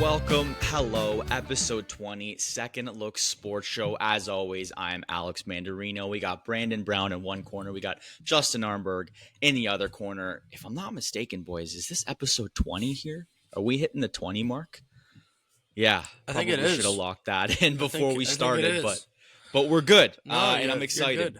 welcome, hello, episode 20, Second Look Sports Show. As always, I'm Alex Mandarino. We got Brandon Brown in one corner. We got Justin Arenburg in the other corner. If I'm not mistaken, boys, is this episode 20 here? Are we hitting the 20 mark? Yeah, I think it is. We should have locked that in before we started, but we're good, No, and I'm excited.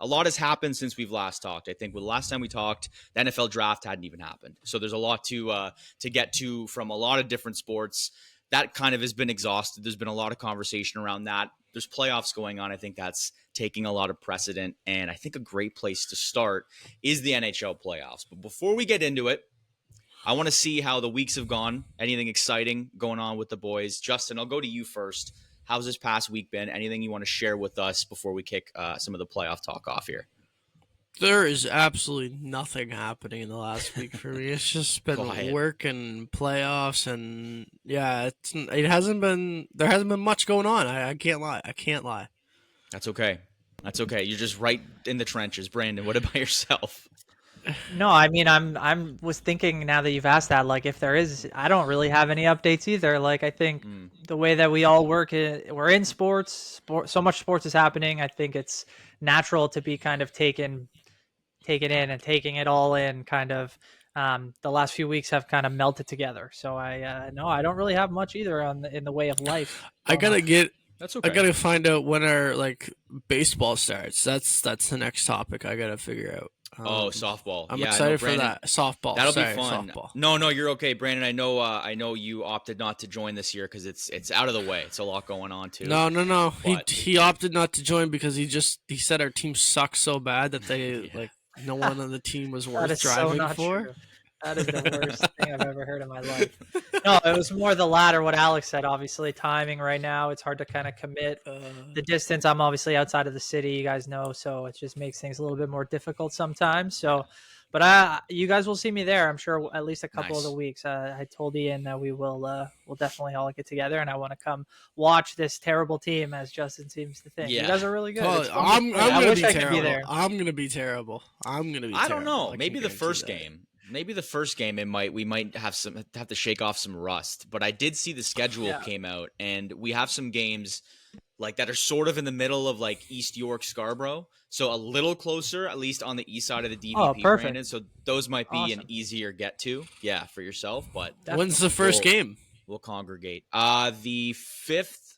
A lot has happened since we've last talked. I think the last time we talked, the NFL draft hadn't even happened. So there's a lot to get to from a lot of different sports. That kind of has been exhausted. There's been a lot of conversation around that. There's playoffs going on. I think that's taking a lot of precedent. And I think a great place to start is the NHL playoffs. But before we get into it, I want to see how the weeks have gone. Anything exciting going on with the boys? Justin, I'll go to you first. How's this past week been? Anything you want to share with us before we kick some of the playoff talk off here? There is absolutely nothing happening in the last week for me. It's just been work and playoffs, and yeah, there hasn't been much going on. I can't lie. That's okay. You're just right in the trenches. Brandon, what about yourself? No, I mean, I'm was thinking now that you've asked that, like if there is, I don't really have any updates either. Like I think the way that we all work, we're in sports, so much sports is happening. I think it's natural to be kind of taken in and taking it all in. Kind of the last few weeks have kind of melted together. So I don't really have much either in the way of life. That's okay. I gotta find out when our baseball starts. That's the next topic I gotta figure out. Softball. I'm excited for that. Softball. That'll be fun. Softball. No, you're okay, Brandon. I know you opted not to join this year because it's out of the way. It's a lot going on too. No. But... He opted not to join because he said our team sucks so bad that they no one on the team was worth driving for. True. That is the worst thing I've ever heard in my life. No, it was more the latter, what Alex said. Obviously, timing right now, it's hard to kind of commit. The distance, I'm obviously outside of the city, you guys know, so it just makes things a little bit more difficult sometimes. So, but you guys will see me there, I'm sure, at least a couple of the weeks. I told Ian that we'll definitely all get together, and I want to come watch this terrible team, as Justin seems to think. Yeah. You guys are really good. I'm going to be terrible. I'm going to be terrible. I don't know. Maybe the first game. Maybe the first game we might have to shake off some rust. But I did see the schedule came out, and we have some games that are sort of in the middle of East York, Scarborough, so a little closer, at least on the east side of the DVP. Oh, perfect. Brandon, so those might be an easier get to, for yourself. But when's the first game? We'll congregate. The 5th,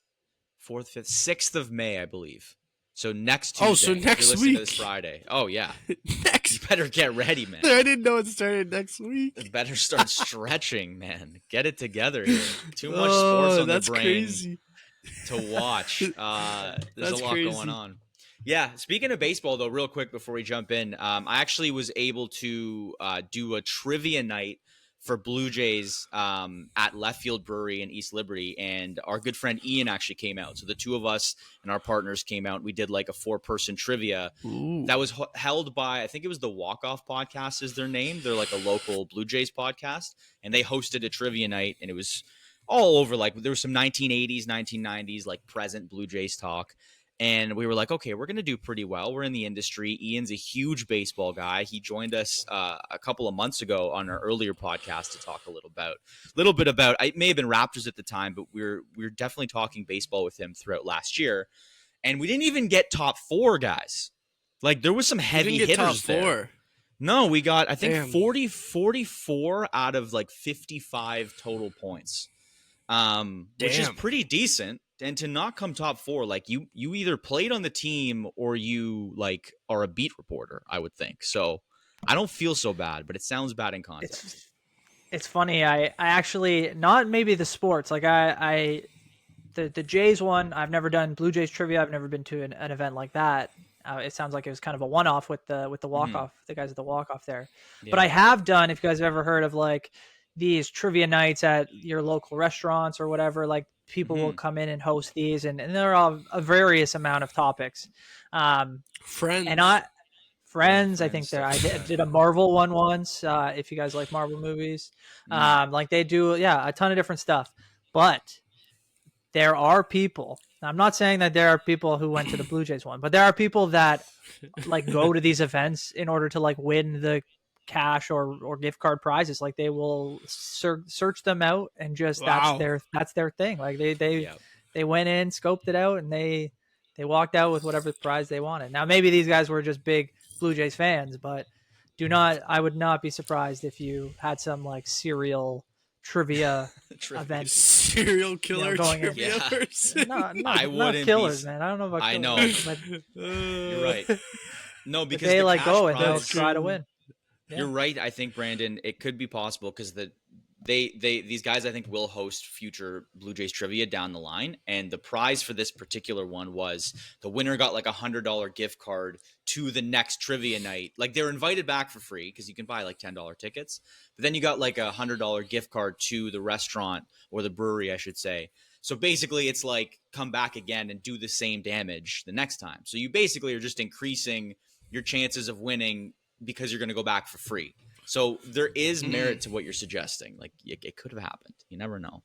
4th, 5th, 6th of May, I believe. So next Tuesday. Oh, so next week. This Friday. Oh, yeah. You better get ready, man. I didn't know it started next week. You better start stretching, man. Get it together here. Too much sports on the brain crazy. To watch. There's a lot going on. Yeah, speaking of baseball, though, real quick before we jump in, I actually was able to do a trivia night for Blue Jays at Left Field Brewery in East Liberty, and our good friend Ian actually came out. So the two of us and our partners came out. We did a 4-person trivia. Ooh. That was held by, I think it was the Walk Off Podcast is their name. They're a local Blue Jays podcast, and they hosted a trivia night, and it was all over. There was some 1980s, 1990s present Blue Jays talk. And we were okay, we're going to do pretty well. We're in the industry. Ian's a huge baseball guy. He joined us a couple of months ago on our earlier podcast to talk a little bit about, it may have been Raptors at the time, but we were definitely talking baseball with him throughout last year. And we didn't even get top 4, guys. There was some heavy hitters top 4. there. No, we got, I think, 44 out of 55 total points, which is pretty decent. And to not come top 4, you either played on the team or you are a beat reporter, I would think. So I don't feel so bad, but it sounds bad in context. It's funny. I actually, not maybe the sports, the Jays one, I've never done Blue Jays trivia. I've never been to an event like that. It sounds like it was kind of a one-off with the walk-off, the guys at the walk-off there. Yeah. But I have done, if you guys have ever heard of these trivia nights at your local restaurants or whatever, people will come in and host these, and they're all a various amount of topics. Friends. I think I did a Marvel one once. If you guys like Marvel movies, they do, a ton of different stuff. But there are people. I'm not saying that there are people who went to the Blue Jays one, but there are people that go to these events in order to win the cash or gift card prizes. Like they will search them out and just Wow. that's their thing. Like they went in, scoped it out, and they walked out with whatever prize they wanted. Now maybe these guys were just big Blue Jays fans, but I would not be surprised if you had some like serial trivia event. Serial killer trivia person. I wouldn't not killers, man. I don't know about killers. I know. But you're right. No, because they the like cash go and they'll prize, try to win. Yeah. You're right. I think, Brandon, it could be possible because these guys I think will host future Blue Jays trivia down the line, and the prize for this particular one was the winner got like $100 gift card to the next trivia night. Like they're invited back for free because you can buy like $10 tickets, but then you got like $100 gift card to the restaurant or the brewery, I should say. So basically it's like come back again and do the same damage the next time. So you basically are just increasing your chances of winning because you're going to go back for free. So there is merit to what you're suggesting. Like it could have happened. You never know.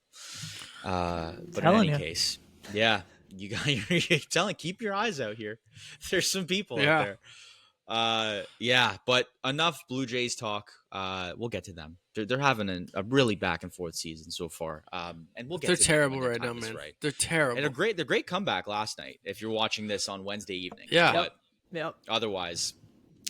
But in any case, yeah, you're telling, keep your eyes out here. There's some people out there. But enough Blue Jays talk. We'll get to them. They're having a really back and forth season so far. And we'll get're to terrible them right now, man. Right. They're terrible. And they're great comeback last night if you're watching this on Wednesday evening. Yeah. But otherwise,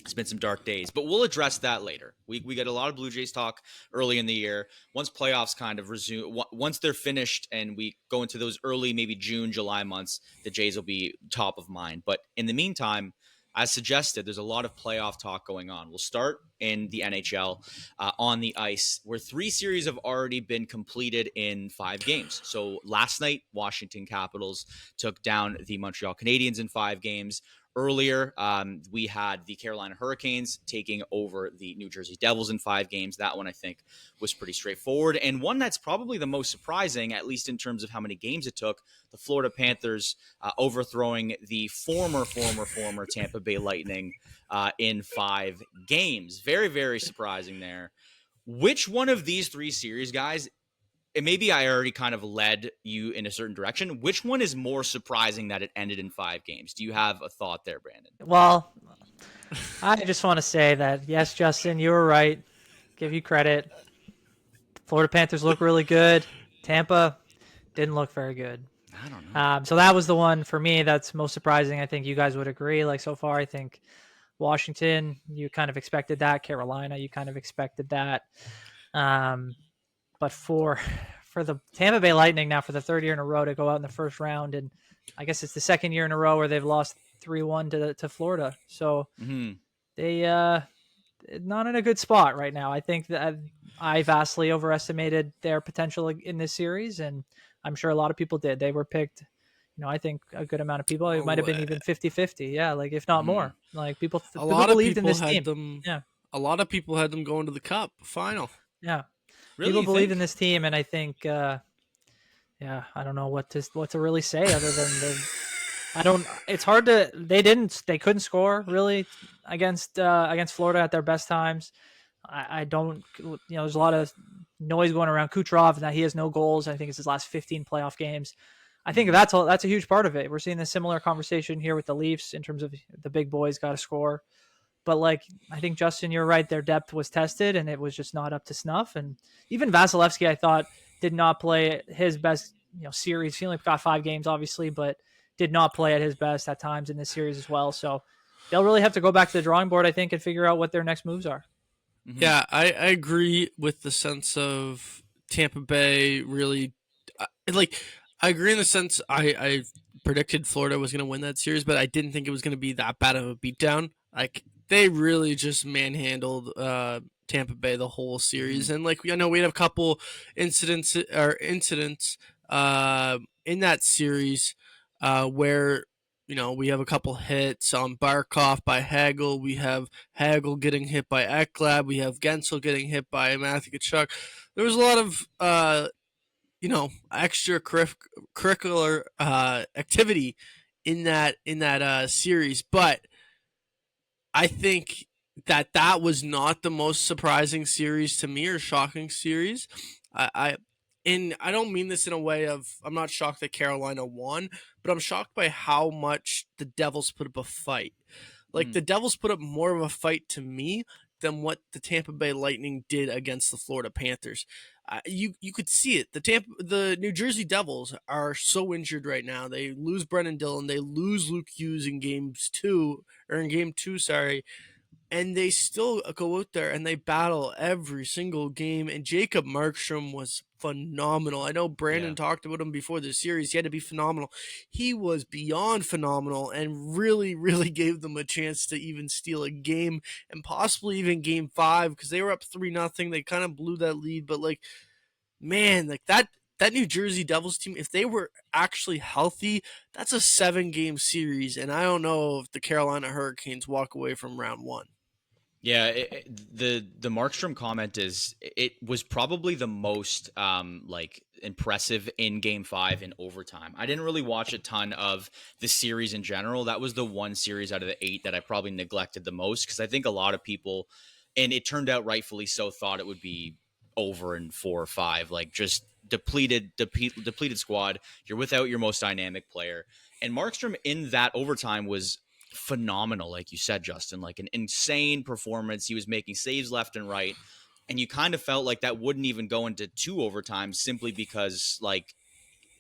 it's been some dark days, but we'll address that later. We get a lot of Blue Jays talk early in the year. Once playoffs kind of resume, once they're finished and we go into those early, maybe June, July months, the Jays will be top of mind. But in the meantime, as suggested, there's a lot of playoff talk going on. We'll start in the NHL on the ice, where 3 series have already been completed in 5 games. So last night, Washington Capitals took down the Montreal Canadiens in 5 games. Earlier, we had the Carolina Hurricanes taking over the New Jersey Devils in 5 games. That one, I think, was pretty straightforward. And one that's probably the most surprising, at least in terms of how many games it took, the Florida Panthers overthrowing the former Tampa Bay Lightning in 5 games. Very, very surprising there. Which one of these 3 series, guys, and maybe I already kind of led you in a certain direction, which one is more surprising that it ended in 5 games? Do you have a thought there, Brandon? Well, I just want to say that, yes, Justin, you were right. Give you credit. Florida Panthers look really good. Tampa didn't look very good. I don't know. So that was the one for me that's most surprising. I think you guys would agree. Like so far, I think Washington, you kind of expected that. Carolina, you kind of expected that. But for the Tampa Bay Lightning now for the 3rd year in a row to go out in the first round, and I guess it's the 2nd year in a row where they've lost 3-1 to Florida. So they not in a good spot right now. I think that I vastly overestimated their potential in this series, and I'm sure a lot of people did. They were picked, I think a good amount of people. It might have been even 50-50. Yeah, like if not more. Like people believed in this team. A lot of people had them going to the Cup final. Yeah. Really, people believe in this team, and I think, I don't know what to really say other than it's hard to. They couldn't score really against Florida at their best times. I don't, there's a lot of noise going around Kucherov and that he has no goals. I think it's his last 15 playoff games. I think that's a huge part of it. We're seeing a similar conversation here with the Leafs in terms of the big boys got to score. But like, I think Justin, you're right. Their depth was tested and it was just not up to snuff. And even Vasilevsky, I thought, did not play his best, series. He only got 5 games, obviously, but did not play at his best at times in this series as well. So they'll really have to go back to the drawing board, I think, and figure out what their next moves are. Mm-hmm. Yeah, I agree with the sense of Tampa Bay really, I agree in the sense I predicted Florida was going to win that series, but I didn't think it was going to be that bad of a beatdown. Like, they really just manhandled Tampa Bay the whole series. And I know we had a couple incidents in that series where, we have a couple hits on Barkov by Hagel. We have Hagel getting hit by Ekblad. We have Gensel getting hit by Matthew Tkachuk. There was a lot of, extracurricular activity in that series. But I think that was not the most surprising series to me or shocking series. And I don't mean this in a way of I'm not shocked that Carolina won, but I'm shocked by how much the Devils put up a fight. The Devils put up more of a fight to me than what the Tampa Bay Lightning did against the Florida Panthers. You could see it. The New Jersey Devils are so injured right now. They lose Brendan Dillon. They lose Luke Hughes in game two, and they still go out there and they battle every single game. And Jacob Markstrom was phenomenal. I know Brandon talked about him before the series. He had to be phenomenal. He was beyond phenomenal and really, really gave them a chance to even steal a game and possibly even game 5 because they were up 3-0. They kind of blew that lead. But, like, man, like that New Jersey Devils team, if they were actually healthy, that's a 7-game series. And I don't know if the Carolina Hurricanes walk away from round 1. Yeah, the Markstrom comment it was probably the most impressive in game 5 in overtime. I didn't really watch a ton of the series in general. That was the one series out of the 8 that I probably neglected the most because I think a lot of people, and it turned out rightfully so, thought it would be over in 4 or 5, like just depleted squad. You're without your most dynamic player, and Markstrom in that overtime was phenomenal, like you said, Justin. Like an insane performance. He was making saves left and right, and you kind of felt like that wouldn't even go into 2 overtimes simply because, like,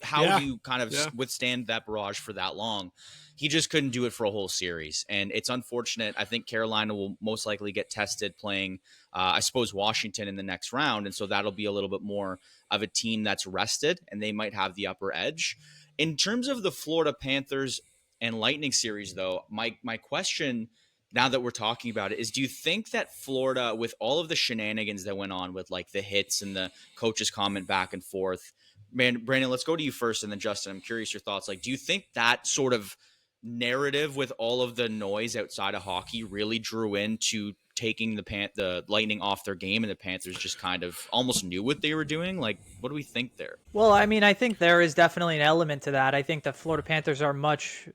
how do you kind of withstand that barrage for that long? He just couldn't do it for a whole series, and it's unfortunate. I think Carolina will most likely get tested playing, I suppose, Washington in the next round, and so that'll be a little bit more of a team that's rested, and they might have the upper edge. In terms of the Florida Panthers and Lightning series, though, my question, now that we're talking about it, is do you think that Florida, with all of the shenanigans that went on with like the hits and the coaches' comment back and forth, man, Brandon, let's go to you first, and then Justin, I'm curious your thoughts. Like, do you think that sort of narrative with all of the noise outside of hockey really drew into taking the Lightning off their game, and the Panthers just kind of almost knew what they were doing? Like, what do we think there? Well, I mean, I think there is definitely an element to that. I think the Florida Panthers are much,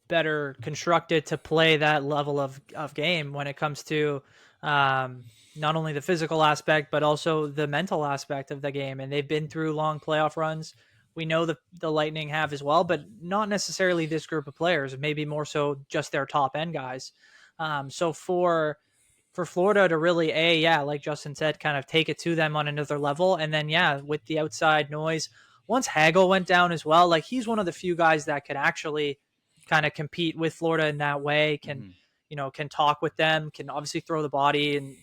better constructed to play that level of game when it comes to not only the physical aspect, but also the mental aspect of the game. And they've been through long playoff runs. We know the Lightning have as well, but not necessarily this group of players, maybe more so just their top end guys. So for Florida to really, like Justin said, kind of take it to them on another level. And then, with the outside noise, once Hagel went down as well, like he's one of the few guys that could actually kind of compete with Florida in that way, can talk with them, can obviously throw the body and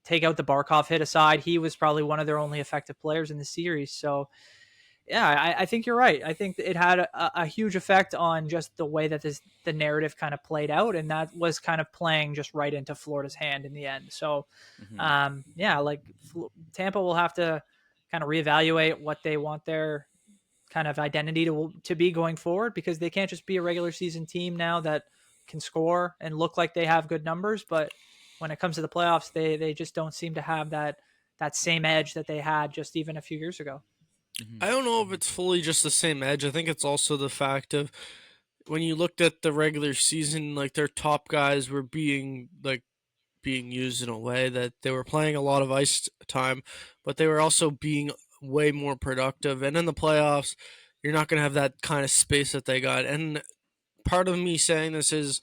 take out the Barkov hit aside. He was probably one of their only effective players in the series. So, I think you're right. I think it had a huge effect on just the way that the narrative kind of played out, and that was kind of playing just right into Florida's hand in the end. So, Tampa will have to kind of reevaluate what they want their kind of identity to be going forward, because they can't just be a regular season team now that can score and look like they have good numbers, but when it comes to the playoffs, they just don't seem to have that same edge that they had just even a few years ago. I don't know if it's fully just the same edge. I think it's also the fact of when you looked at the regular season, like their top guys were being used in a way that they were playing a lot of ice time, but they were also being way more productive. And in the playoffs, you're not going to have that kind of space that they got. And part of me saying this is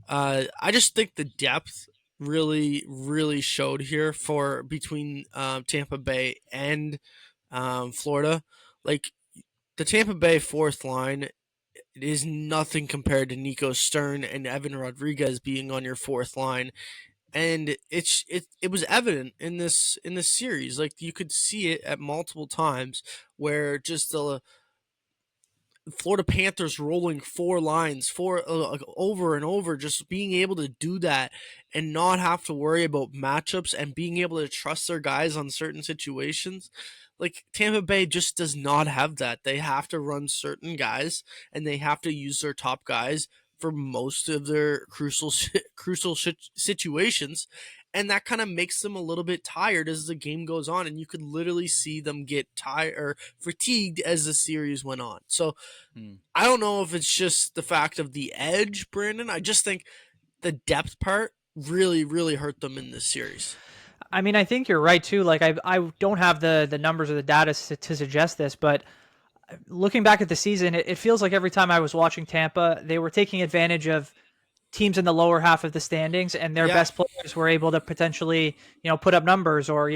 I just think the depth really, really showed here for between Tampa Bay and Florida. Like the Tampa Bay fourth line is nothing compared to Nico Stern and Evan Rodriguez being on your fourth line. And it was evident in this series. Like you could see it at multiple times where just the Florida Panthers rolling 4 lines over and over, just being able to do that and not have to worry about matchups and being able to trust their guys on certain situations. Like Tampa Bay just does not have that. They have to run certain guys and they have to use their top guys for most of their crucial situations, and that kind of makes them a little bit tired as the game goes on, and you could literally see them get tired or fatigued as the series went on. So I don't know if it's just the fact of the edge, Brandon. I just think the depth part really, really hurt them in this series. I mean, I think you're right too. Like I don't have the numbers or the data to suggest this, but looking back at the season, it feels like every time I was watching Tampa, they were taking advantage of teams in the lower half of the standings and their best players guys were able to potentially, put up numbers or,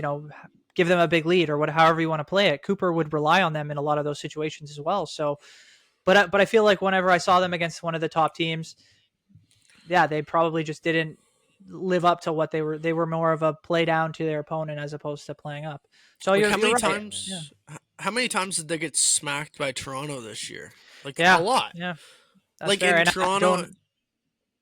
give them a big lead or however you want to play it. Cooper would rely on them in a lot of those situations as well. So, but I feel like whenever I saw them against one of the top teams, yeah, they probably just didn't live up to what they were. They were more of a play down to their opponent as opposed to playing up. So like you're how many right. times? Yeah. How many times did they get smacked by Toronto this year? Like Yeah, a lot. yeah, that's Like fair. in And Toronto. I was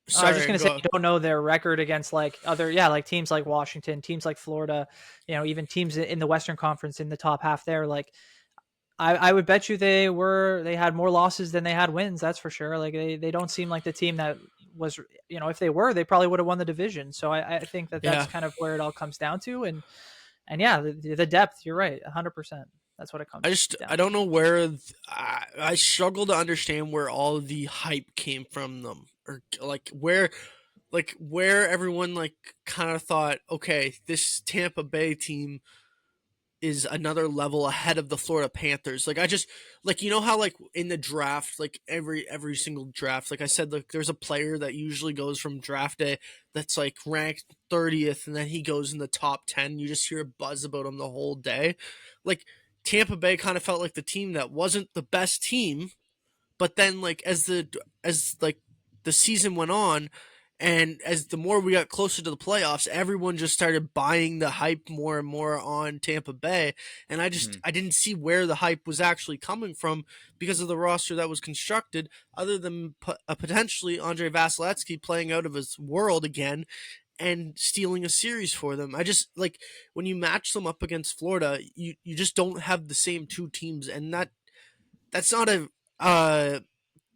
Sorry, just gonna say, go. I don't know their record against like other, like teams like Washington, teams like Florida, even teams in the Western Conference in the top half there. Like, I would bet you they had more losses than they had wins. That's for sure. Like they don't seem like the team that was, if they were, they probably would have won the division. So I think that that's kind of where it all comes down to. And yeah, the depth, you're right. 100%. That's what it comes down to. I don't know where I struggle to understand where all the hype came from them, or where everyone kind of thought, okay, this Tampa Bay team is another level ahead of the Florida Panthers. Like I just how in the draft, every single draft, like I said, there's a player that usually goes from draft day that's ranked 30th, and then he goes in the top 10. You just hear a buzz about him the whole day. Like Tampa Bay kind of felt like the team that wasn't the best team, but then as the season went on, and as the more we got closer to the playoffs, everyone just started buying the hype more and more on Tampa Bay. And I didn't see where the hype was actually coming from because of the roster that was constructed, other than potentially Andre Vasilevsky playing out of his world again and stealing a series for them. I just when you match them up against Florida, you just don't have the same two teams. And that's not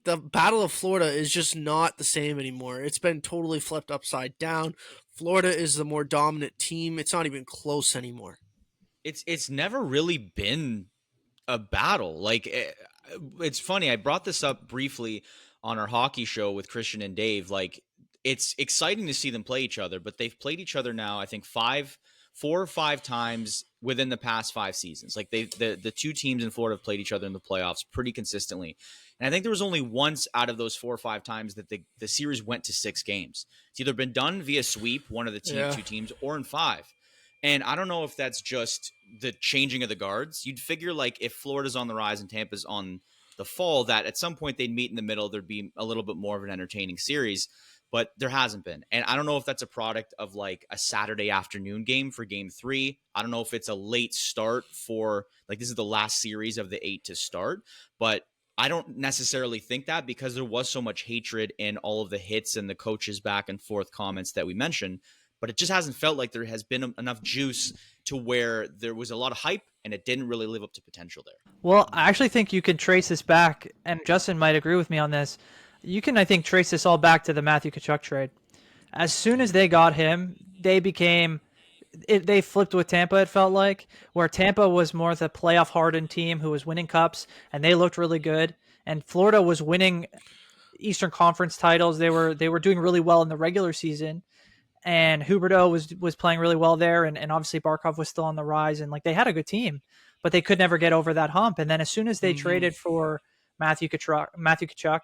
the Battle of Florida is just not the same anymore. It's been totally flipped upside down. Florida is the more dominant team. It's not even close anymore. It's never really been a battle. It's funny. I brought this up briefly on our hockey show with Christian and Dave. It's exciting to see them play each other, but they've played each other now, I think 4 or 5 times within the past 5 seasons. The two teams in Florida have played each other in the playoffs pretty consistently. And I think there was only once out of those 4 or 5 times that the series went to 6 games. It's either been done via sweep, one of the two teams, or in 5. And I don't know if that's just the changing of the guards. You'd figure if Florida's on the rise and Tampa's on the fall, that at some point they'd meet in the middle. There'd be a little bit more of an entertaining series. But there hasn't been. And I don't know if that's a product of a Saturday afternoon game for game 3. I don't know if it's a late start for this is the last series of the 8 to start. But I don't necessarily think that, because there was so much hatred in all of the hits and the coaches back and forth comments that we mentioned. But it just hasn't felt like there has been enough juice to where there was a lot of hype and it didn't really live up to potential there. Well, I actually think you can trace this back, and Justin might agree with me on this. You can, I think, trace this all back to the Matthew Tkachuk trade. As soon as they got him, they flipped with Tampa, it felt like, where Tampa was more the playoff-hardened team who was winning cups, and they looked really good. And Florida was winning Eastern Conference titles. They were doing really well in the regular season, and Huberdeau was playing really well there, and obviously Barkov was still on the rise, and they had a good team, but they could never get over that hump. And then as soon as they traded for Matthew Tkachuk,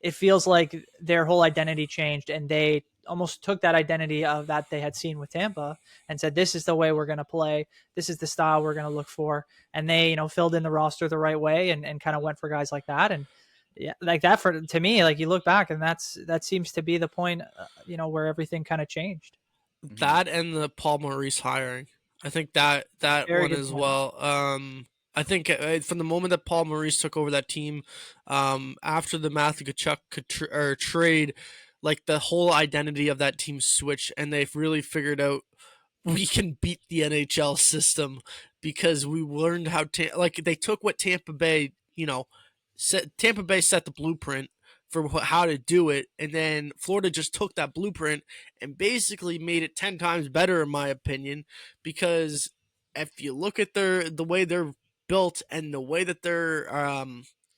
it feels like their whole identity changed, and they almost took that identity of that they had seen with Tampa and said, this is the way we're going to play. This is the style we're going to look for. And they, filled in the roster the right way and kind of went for guys like that. And yeah, to me, you look back, and that seems to be the point, where everything kind of changed. That and the Paul Maurice hiring. I think that Very one as point. well. I think from the moment that Paul Maurice took over that team, after the Matthew Tkachuk trade, the whole identity of that team switched, and they've really figured out we can beat the NHL system, because we learned how they took what Tampa Bay, Tampa Bay set the blueprint for how to do it, and then Florida just took that blueprint and basically made it 10 times better, in my opinion, because if you look at the way they're built and the way that they're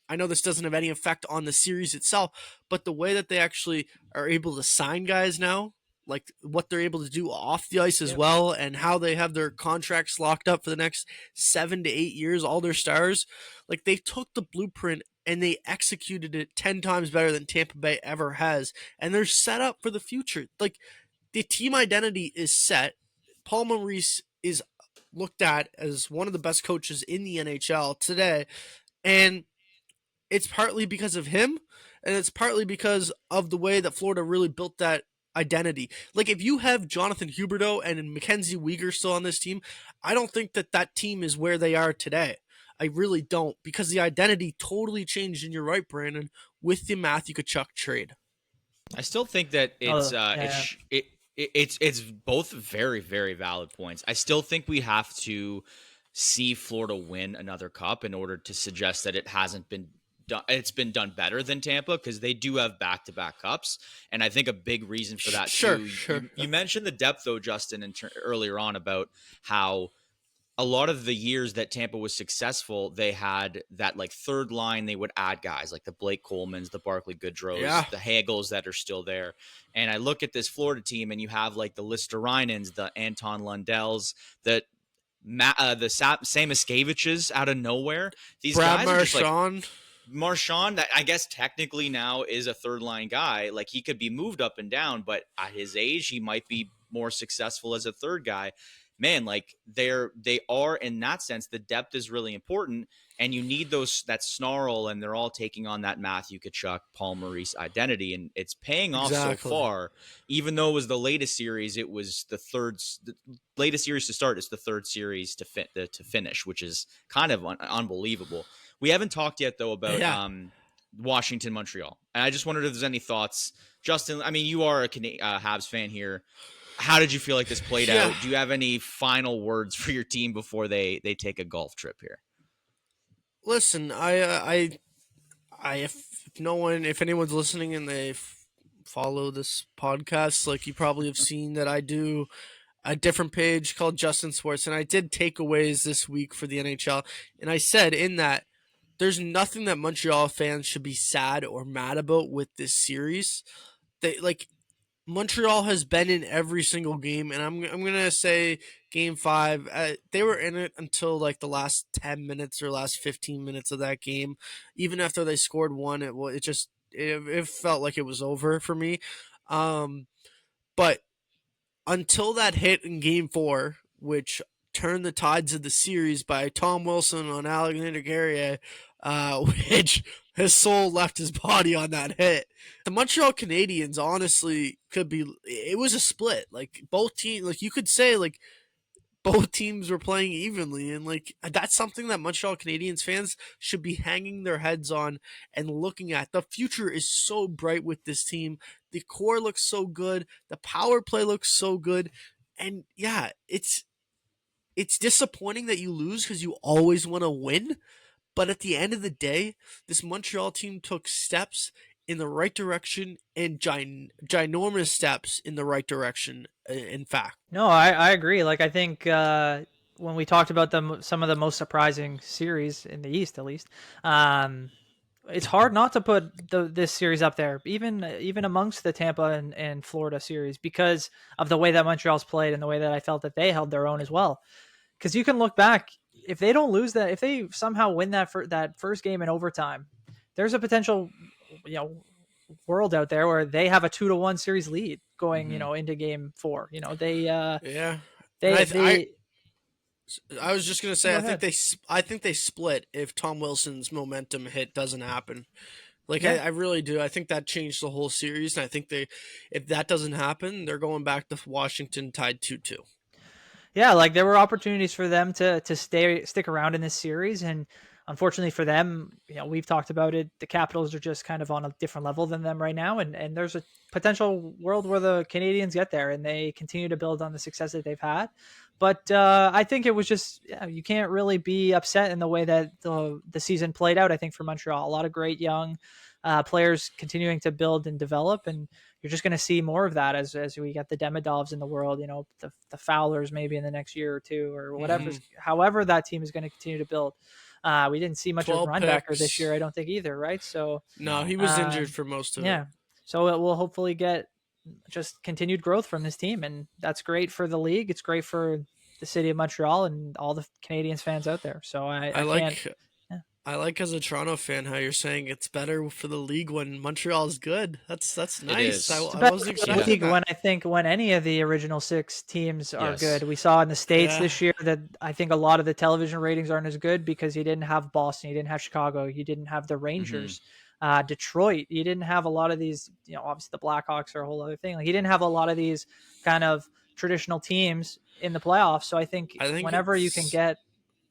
I know this doesn't have any effect on the series itself, but the way that they actually are able to sign guys now, what they're able to do off the ice as well, and how they have their contracts locked up for the next 7 to 8 years, all their stars, they took the blueprint and they executed it 10 times better than Tampa Bay ever has, and they're set up for the future. the team identity is set. Paul Maurice is looked at as one of the best coaches in the NHL today, and it's partly because of him, and it's partly because of the way that Florida really built that identity. Like, if you have Jonathan Huberdeau and Mackenzie Weegar still on this team, I don't think that team is where they are today. I really don't, because the identity totally changed, and you're right, Brandon, with the Matthew Tkachuk trade. I still think that it's both very, very valid points. I still think we have to see Florida win another cup in order to suggest that it hasn't been done. It's been done better than Tampa, because they do have back-to-back cups, and I think a big reason for that too. You mentioned the depth though, Justin, earlier on about how a lot of the years that Tampa was successful, they had that like third line. They would add guys like the Blake Colemans, the Barclay Goodrows, the Hagels that are still there. And I look at this Florida team, and you have like the Listereinens, the Anton Lundells, the Sam Eskeviches out of nowhere. These Brad guys are just Marchand. like Marchand, that I guess technically now is a third line guy. Like, he could be moved up and down, but at his age, he might be more successful as a third guy. Man, like they are in that sense, the depth is really important, and you need that snarl, and they're all taking on that Matthew Tkachuk, Paul Maurice identity, and it's paying off so far. Even though it was the latest series, it was the latest series to start. It's the third series to finish, which is kind of unbelievable. We haven't talked yet though about Washington, Montreal, and I just wondered if there's any thoughts, Justin. I mean, you are a Habs fan here. How did you feel like this played out? Do you have any final words for your team before they take a golf trip here? Listen, if anyone's listening and they follow this podcast, like, you probably have seen that I do a different page called Justin Sports, and I did takeaways this week for the NHL, and I said in that there's nothing that Montreal fans should be sad or mad about with this series. Montreal has been in every single game, and I'm gonna say Game 5. They were in it until like the last 10 minutes or last 15 minutes of that game. Even after they scored one, it felt like it was over for me. But until that hit in Game 4, which turned the tides of the series by Tom Wilson on Alexander Guerrier, which his soul left his body on that hit. The Montreal Canadiens honestly it was a split. Like, both teams, like, you could say like both teams were playing evenly, and like that's something that Montreal Canadiens fans should be hanging their heads on and looking at. The future is so bright with this team. The core looks so good. The power play looks so good. And yeah, it's disappointing that you lose, because you always want to win. But at the end of the day, this Montreal team took steps in the right direction, and ginormous steps in the right direction, in fact. No, I agree. Like, I think when we talked about some of the most surprising series in the East, at least, it's hard not to put this series up there, even amongst the Tampa and Florida series, because of the way that Montreal's played and the way that I felt that they held their own as well. Because you can look back, if they don't lose that, if they somehow win that first game in overtime, there's a potential, world out there where they have a 2-1 series lead going, into Game 4. I was just gonna say, I think they split if Tom Wilson's momentum hit doesn't happen. I really do. I think that changed the whole series, and I think if that doesn't happen, they're going back to Washington tied 2-2. Yeah, like, there were opportunities for them to stick around in this series, and unfortunately for them, we've talked about it, the Capitals are just kind of on a different level than them right now, and there's a potential world where the Canadiens get there and they continue to build on the success that they've had. But I think it was just, you can't really be upset in the way that the season played out, I think, for Montreal. A lot of great young players continuing to build and develop, and you're just going to see more of that as we get the Demidovs in the world, the Fowlers maybe in the next year or two, or whatever. However that team is going to continue to build. We didn't see much of Reinbacher this year, I don't think, either, right? So no, he was injured for most of it. Yeah, so it will hopefully get just continued growth from this team, and that's great for the league. It's great for the city of Montreal and all the Canadiens fans out there. So I I like as a Toronto fan how you're saying it's better for the league when Montreal is good. That's nice. is. I It's better wasn't for the expecting league that. when any of the original 6 teams are Yes. good. We saw in the States Yeah. this year that I think a lot of the television ratings aren't as good because you didn't have Boston, you didn't have Chicago, you didn't have the Rangers, Detroit. You didn't have a lot of these, obviously the Blackhawks are a whole other thing. Like, you didn't have a lot of these kind of traditional teams in the playoffs. So I think I think whenever you can it's get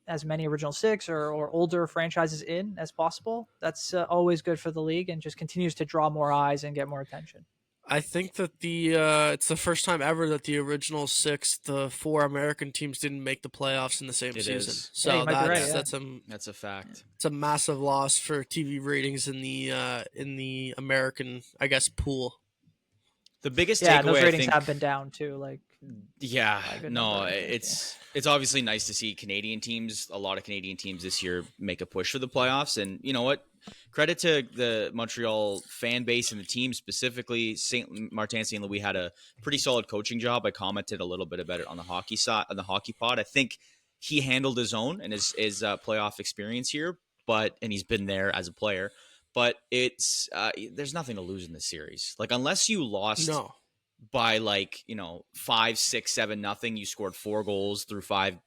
as many original 6 or older franchises in as possible, that's always good for the league and just continues to draw more eyes and get more attention. I think that it's the first time ever that the original 6, the 4 American teams didn't make the playoffs in the same It season. is. So you might be right, That's a fact. it's a massive loss for TV ratings in the American, I guess, pool. The biggest Yeah, takeaway, those I ratings think, have been down too. Like, yeah, by a good no, number, I think, it's obviously nice to see Canadian teams, a lot of Canadian teams this year make a push for the playoffs. And you know what? Credit to the Montreal fan base and the team specifically. Martin St. Louis had a pretty solid coaching job. I commented a little bit about it on the hockey side, on the hockey pod. I think he handled his own and his playoff experience here, and he's been there as a player. But it's there's nothing to lose in this series. Like, unless you lost No. by 5, 6, 7 nothing, you scored 4 goals through 4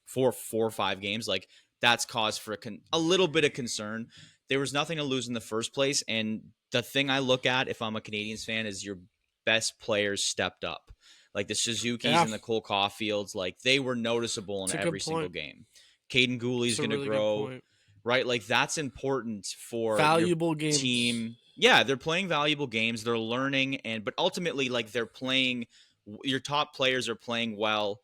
or 5 games, like that's cause for a little bit of concern. There was nothing to lose in the first place, and the thing I look at if I'm a Canadiens fan is your best players stepped up, like the Suzuki's and the Cole Caulfields. Like, they were noticeable in every single game. Caden Gooley's going to grow, right? Like, that's important for valuable your games. Team. Yeah, they're playing valuable games. They're learning, but ultimately, like, they're playing. Your top players are playing well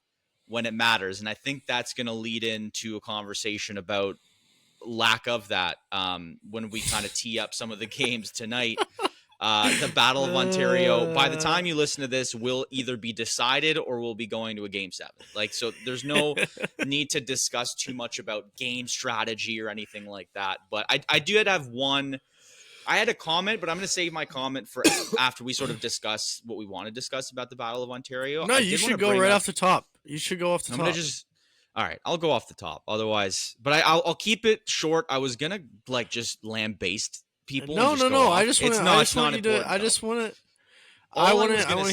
when it matters, and I think that's going to lead into a conversation about lack of that when we kind of tee up some of the games tonight. The Battle of Ontario, by the time you listen to this, will either be decided or we'll be going to a Game 7. Like, so there's no need to discuss too much about game strategy or anything like that. But I did have one. I had a comment, but I'm going to save my comment for after we sort of discuss what we want to discuss about the Battle of Ontario. No, you should go right off the top. You should go off the top. I'm going to just... All right, I'll go off the top. Otherwise, but I'll keep it short. I was gonna just lambaste people. No. I just want to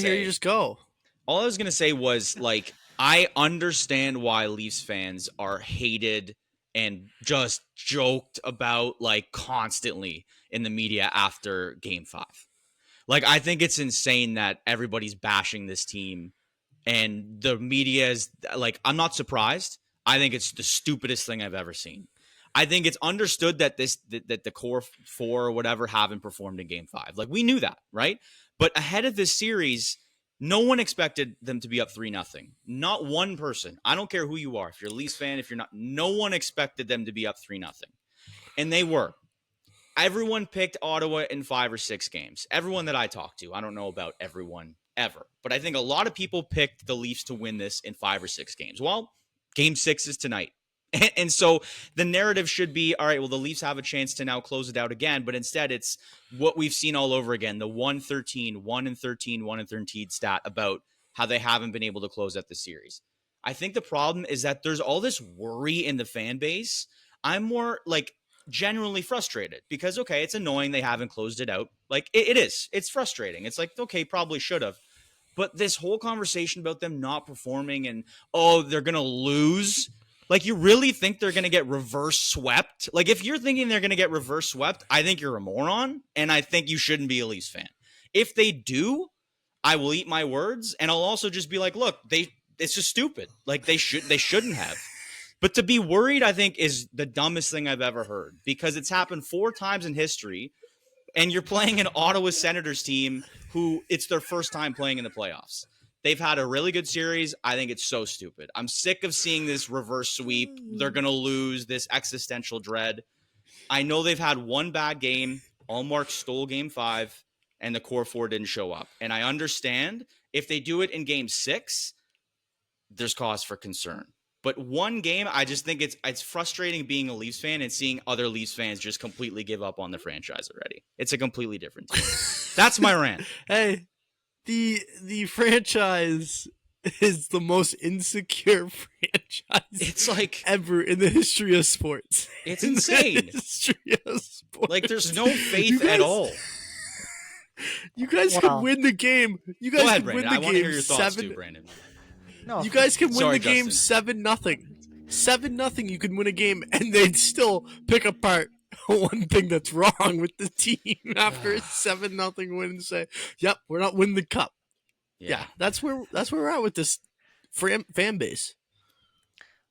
hear you just go. All I was gonna say was, like, I understand why Leafs fans are hated and just joked about, like, constantly in the media after Game 5. Like, I think it's insane that everybody's bashing this team. And the media is like, I'm not surprised. I think it's the stupidest thing I've ever seen. I think it's understood that that the core 4 or whatever haven't performed in Game 5. Like, we knew that, right? But ahead of this series, no one expected them to be up 3-0. Not one person. I don't care who you are. If you're a Leafs fan, if you're not, no one expected them to be up 3-0. And they were. Everyone picked Ottawa in 5 or 6 games. Everyone that I talked to. I don't know about everyone ever, but I think a lot of people picked the Leafs to win this in 5 or 6 games. Well, Game 6 is tonight. And so the narrative should be, all right, well, the Leafs have a chance to now close it out again, but instead it's what we've seen all over again, the 1-13, 1-13, 1-13 stat about how they haven't been able to close out the series. I think the problem is that there's all this worry in the fan base. I'm more genuinely frustrated because, okay, it's annoying they haven't closed it out. Like, it is. It's frustrating. It's like, okay, probably should have. But this whole conversation about them not performing and, oh, they're going to lose. Like, you really think they're going to get reverse swept? Like, if you're thinking they're going to get reverse swept, I think you're a moron, and I think you shouldn't be a Leafs fan. If they do, I will eat my words, and I'll also just be like, look, it's just stupid. Like, they shouldn't have. But to be worried, I think, is the dumbest thing I've ever heard, because it's happened 4 times in history, and you're playing an Ottawa Senators team who it's their first time playing in the playoffs. They've had a really good series. I think it's so stupid. I'm sick of seeing this reverse sweep. They're going to lose, this existential dread. I know they've had one bad game. Allmark stole Game 5, and the core 4 didn't show up. And I understand if they do it in Game 6, there's cause for concern. But one game, I just think it's frustrating being a Leafs fan and seeing other Leafs fans just completely give up on the franchise already. It's a completely different team. That's my rant. Hey, the franchise is the most insecure franchise It's like ever in the history of sports. It's insane. History of sports. Like there's no faith at all. You guys can win the game. You guys Go ahead, can Brandon. win the I want to game hear your thoughts 7. too, Brandon. No, You guys can win Sorry, the game Justin. 7-0. 7-0. You can win a game, and they'd still pick apart one thing that's wrong with the team after a 7-0 win and say, "Yep, we're not winning the cup." Yeah, that's where we're at with this fan base.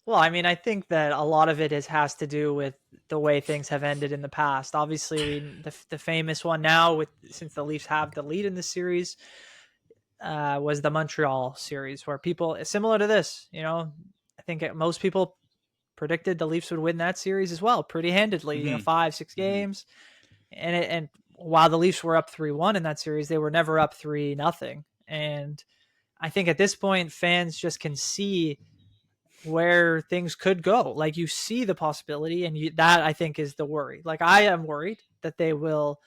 Well, I mean, I think that a lot of it has to do with the way things have ended in the past. Obviously, the famous one now, since the Leafs have the lead in the series, was the Montreal series, where people similar to this. I think most people predicted the Leafs would win that series as well, pretty handedly. Mm-hmm. 5-6 games, and while the Leafs were up 3-1 in that series, they were never up 3-0. And I think at this point, fans just can see where things could go. Like, you see the possibility, and that I think is the worry. Like, I am worried that they will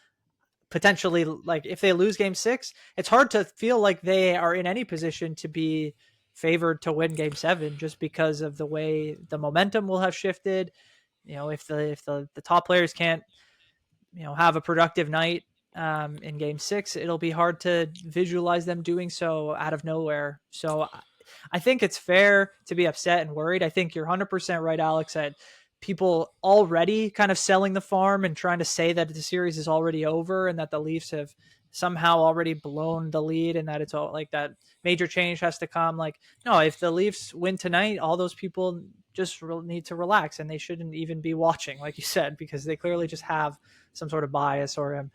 potentially, like, if they lose game 6, it's hard to feel like they are in any position to be favored to win game 7, just because of the way the momentum will have shifted. If the top players can't, have a productive night in game 6, it'll be hard to visualize them doing so out of nowhere. So I think it's fair to be upset and worried. I think you're 100% right, Alex, that people already kind of selling the farm and trying to say that the series is already over and that the Leafs have somehow already blown the lead and that it's all like that major change has to come. Like, no, if the Leafs win tonight, all those people just need to relax and they shouldn't even be watching, like you said, because they clearly just have some sort of bias or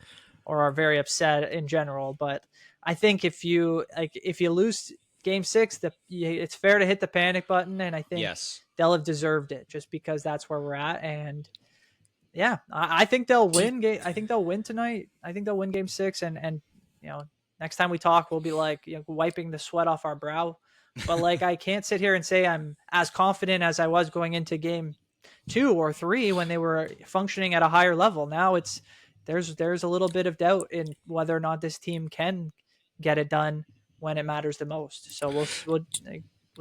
are very upset in general. But I think if you lose game 6, it's fair to hit the panic button, and I think they'll have deserved it just because that's where we're at. And yeah, I think they'll win. I think they'll win tonight. I think they'll win game 6, and next time we talk, we'll be like wiping the sweat off our brow. But like, I can't sit here and say I'm as confident as I was going into game 2 or 3 when they were functioning at a higher level. Now there's a little bit of doubt in whether or not this team can get it done when it matters the most. So we'll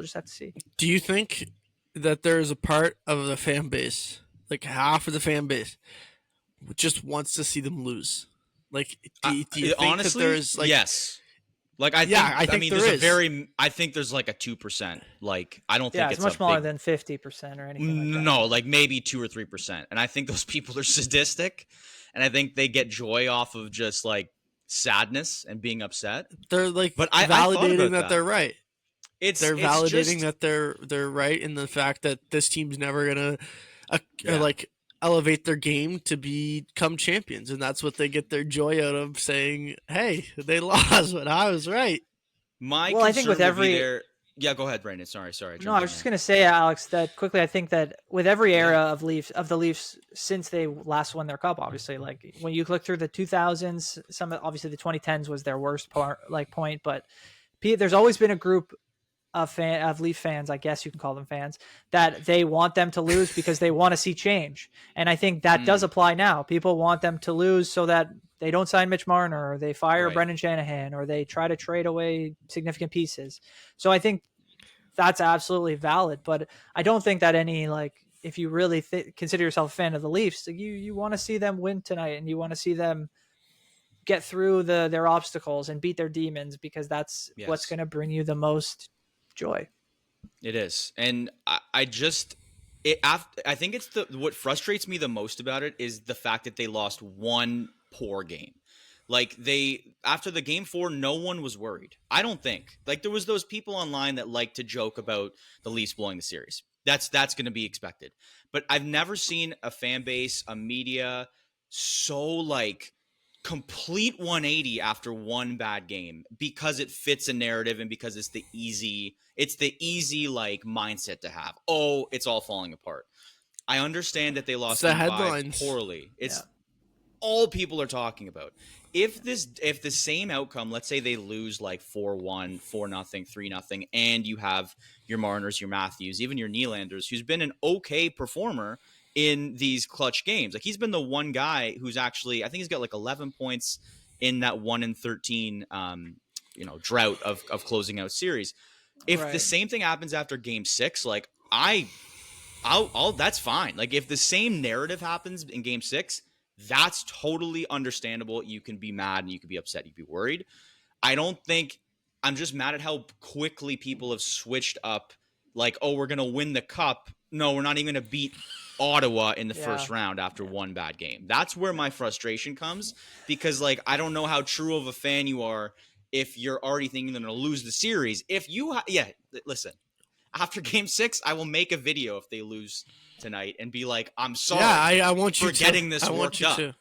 just have to see. Do you think that there's a part of the fan base, like half of the fan base, just wants to see them lose? Like, do you think honestly, that there's like yes? Like, I think I think there's like a 2%. Like, I don't think it's much smaller than 50% or anything like that. No, like maybe 2 or 3%. And I think those people are sadistic, and I think they get joy off of just like sadness and being upset. They're like, but validating that they're right. They're validating just, that they're right in the fact that this team's never gonna like elevate their game to become champions, and that's what they get their joy out of, saying, "Hey, they lost, but I was right." I think with every go ahead, Brandon. Sorry. No, I was just gonna say, Alex, that quickly. I think that with every era of the Leafs since they last won their cup, obviously, like when you look through the 2000s, obviously the 2010s was their worst point, but there's always been a group of Leaf fans, I guess you can call them fans, that they want them to lose because they want to see change. And I think that does apply now. People want them to lose so that they don't sign Mitch Marner, or they fire Brendan Shanahan, or they try to trade away significant pieces. So I think that's absolutely valid. But I don't think that if you really consider yourself a fan of the Leafs, you want to see them win tonight, and you want to see them get through their obstacles and beat their demons, because that's what's going to bring you the most joy. It is. And I think it's what frustrates me the most about it is the fact that they lost one poor game. Like, after the game 4, no one was worried. I don't think. Like, there was those people online that like to joke about the Leafs blowing the series. That's going to be expected. But I've never seen a fan base, a media so like complete 180 after one bad game, because it fits a narrative and because it's the easy like mindset to have. Oh, it's all falling apart. I understand that they lost the headlines poorly. It's all people are talking about. If the same outcome, let's say they lose like 4-1, 4-0, 3-0, and you have your Marners, your Matthews, even your Nylanders, who's been an okay performer in these clutch games. Like, he's been the one guy who's actually, I think he's got like 11 points in that 1-13 drought of closing out series. If the same thing happens after game 6, like I'll that's fine. Like if the same narrative happens in game 6, that's totally understandable. You can be mad and you can be upset, you can be worried. I'm just mad at how quickly people have switched up, like, oh, we're going to win the cup. No, we're not even going to beat Ottawa in the first round after one bad game. That's where my frustration comes, because, like, I don't know how true of a fan you are if you're already thinking they're going to lose the series. If you, listen, after game 6, I will make a video if they lose tonight and be like, I'm sorry I want you for getting this worked up. To.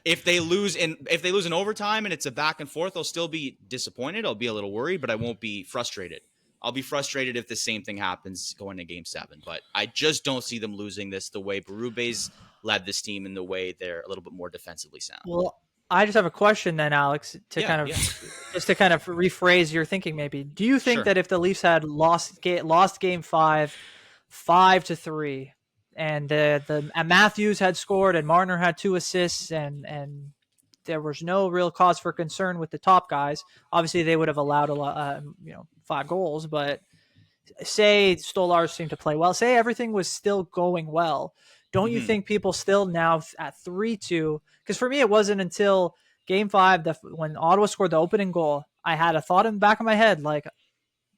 If they lose in overtime and it's a back and forth, I'll still be disappointed. I'll be a little worried, but I won't be frustrated. I'll be frustrated if the same thing happens going to game 7. But I just don't see them losing this the way Berube's led this team and the way they're a little bit more defensively sound. Well, I just have a question then, Alex, to just to kind of rephrase your thinking maybe. Do you think that if the Leafs had lost game 5, 5-3, and Matthews had scored and Marner had 2 assists and there was no real cause for concern with the top guys, obviously they would have allowed 5 goals, but say Stolarz seemed to play well, say everything was still going well, don't you think people still now at 3-2, because for me it wasn't until game 5 when Ottawa scored the opening goal, I had a thought in the back of my head like,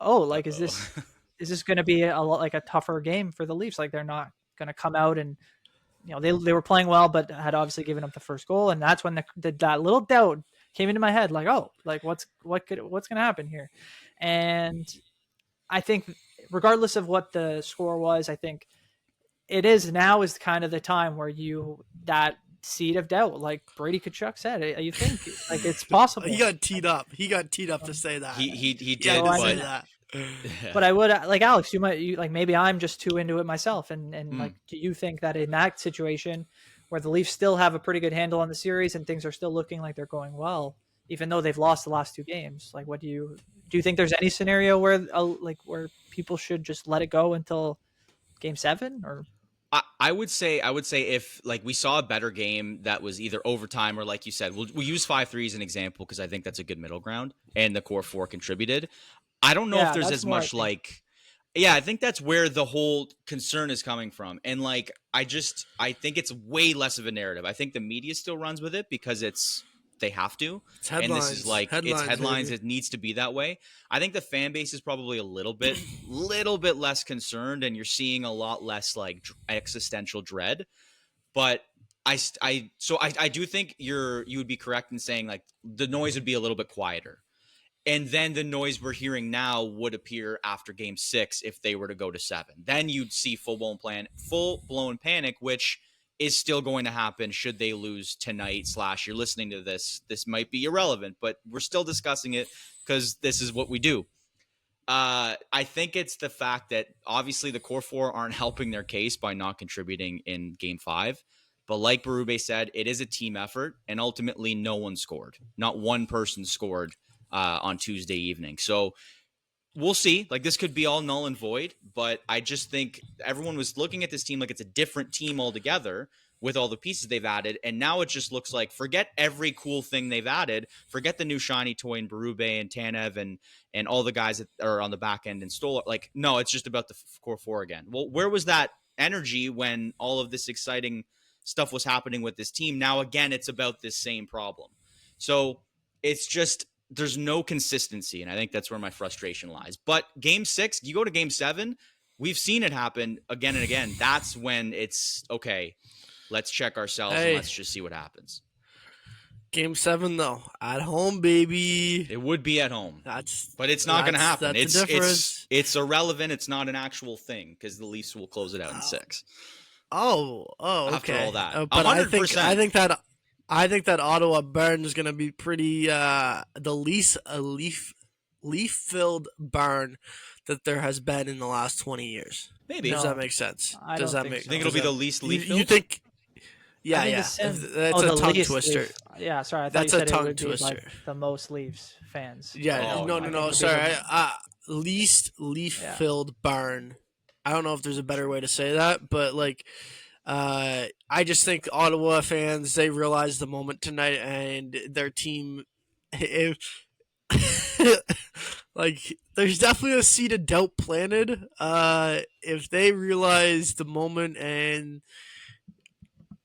oh, like is this going to be a tougher game for the Leafs? Like they're not going to come out and they were playing well, but had obviously given up the first goal, and that's when that little doubt came into my head, like, oh, like what's going to happen here? And I think regardless of what the score was, I think it is kind of the time where that seed of doubt, like Brady Tkachuk said, you think like it's possible. He got teed up to say that. He did, say that. But I would like Alex, maybe I'm just too into it myself, and like, do you think that in that situation where the Leafs still have a pretty good handle on the series and things are still looking like they're going well, even though they've lost the last 2 games, like what do you think there's any scenario where where people should just let it go until game 7? Or I would say if like we saw a better game that was either overtime or, like you said, we'll use 5-3 as an example because I think that's a good middle ground and the core 4 contributed. I don't know if there's as much I think that's where the whole concern is coming from. And like, I think it's way less of a narrative. I think the media still runs with it because they have to. It's headlines. And this is like, it's headlines. It needs to be that way. I think the fan base is probably a little bit less concerned, and you're seeing a lot less like existential dread. But I do think you would be correct in saying like the noise would be a little bit quieter. And then the noise we're hearing now would appear after game 6 if they were to go to 7. Then you'd see full-blown panic, which is still going to happen should they lose tonight. / you're listening to this might be irrelevant, but we're still discussing it because this is what we do. I think it's the fact that obviously the core 4 aren't helping their case by not contributing in game 5. But like Berube said, it is a team effort, and ultimately no one scored. Not one person scored on Tuesday evening. So we'll see. Like, this could be all null and void, but I just think everyone was looking at this team like it's a different team altogether with all the pieces they've added. And now it just looks like, forget every cool thing they've added. Forget the new shiny toy in Berube and Tanev and all the guys that are on the back end and Stolar. Like, no, it's just about the core 4 again. Well, where was that energy when all of this exciting stuff was happening with this team? Now, again, it's about this same problem. So it's just, there's no consistency, and I think that's where my frustration lies. But game 6, you go to game 7, we've seen it happen again and again. That's when it's, okay, let's check ourselves and let's just see what happens. Game 7, though, at home, baby. It would be at home. But it's not going to happen. It's irrelevant. It's not an actual thing because the Leafs will close it out in 6. Oh, after okay. all that. But 100%. I think that Ottawa burn is going to be pretty the least leaf-filled burn that there has been in the last 20 years. Maybe. Does that make sense? Does that make sense? You think it'll be the least leaf-filled? You think? Yeah. That's a tongue twister. Leaf. Yeah, sorry. I thought that's you said a tongue it would twister. Be like the most Leafs fans. Yeah. No. Sorry. Least leaf-filled burn. I don't know if there's a better way to say that, but like. I just think Ottawa fans, they realized the moment tonight, and their team, like there's definitely a seed of doubt planted. If they realize the moment and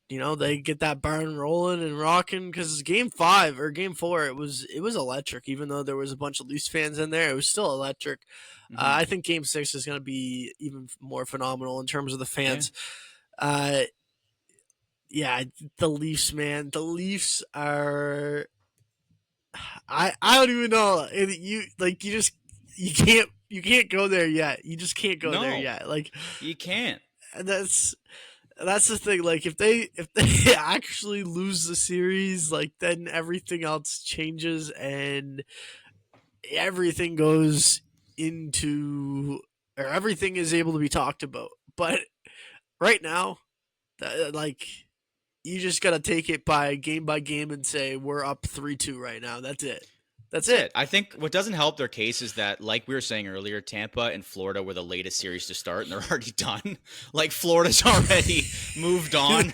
they get that barn rolling and rocking, because game 5 or game 4, it was electric. Even though there was a bunch of Leafs fans in there, it was still electric. I think game 6 is going to be even more phenomenal in terms of the fans. Yeah, the Leafs, man. The Leafs are. I don't even know. You can't go there yet. You just can't go there yet. Like you can't. That's the thing. Like if they actually lose the series, like then everything else changes and everything goes into, or everything is able to be talked about. But right now, like you just got to take it by game and say we're up 3-2 right now. That's it. That's it. I think what doesn't help their case is that, like we were saying earlier, Tampa and Florida were the latest series to start, and they're already done. Like Florida's already moved on.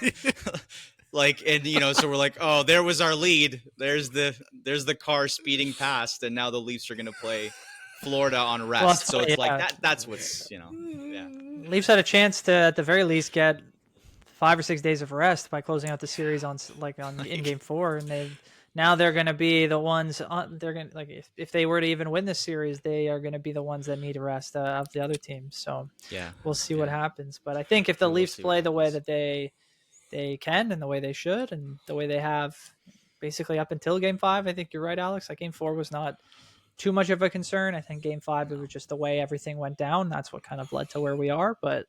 So we're like, oh, there was our lead. There's the car speeding past, and now the Leafs are going to play Florida on rest. Well, so it's like that. That's what's yeah. Leafs had a chance to, at the very least, get 5 or 6 days of rest by closing out the series in game 4, and they're going to be the ones. They're going to if they were to even win this series, they are going to be the ones that need a rest of the other teams. So we'll see what happens. But I think if the Leafs play the way that they can and the way they should and the way they have basically up until game 5, I think you're right, Alex. Like game 4 was not too much of a concern. I think game 5, it was just the way everything went down. That's what kind of led to where we are. But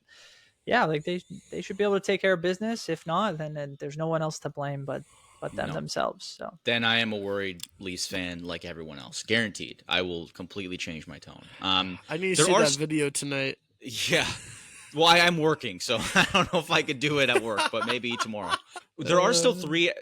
yeah, like they should be able to take care of business. If not, then there's no one else to blame but them themselves. So then I am a worried Leafs fan, like everyone else. Guaranteed, I will completely change my tone. I need to see that video tonight. Yeah. Well, I'm working, so I don't know if I could do it at work, but maybe tomorrow. There are still three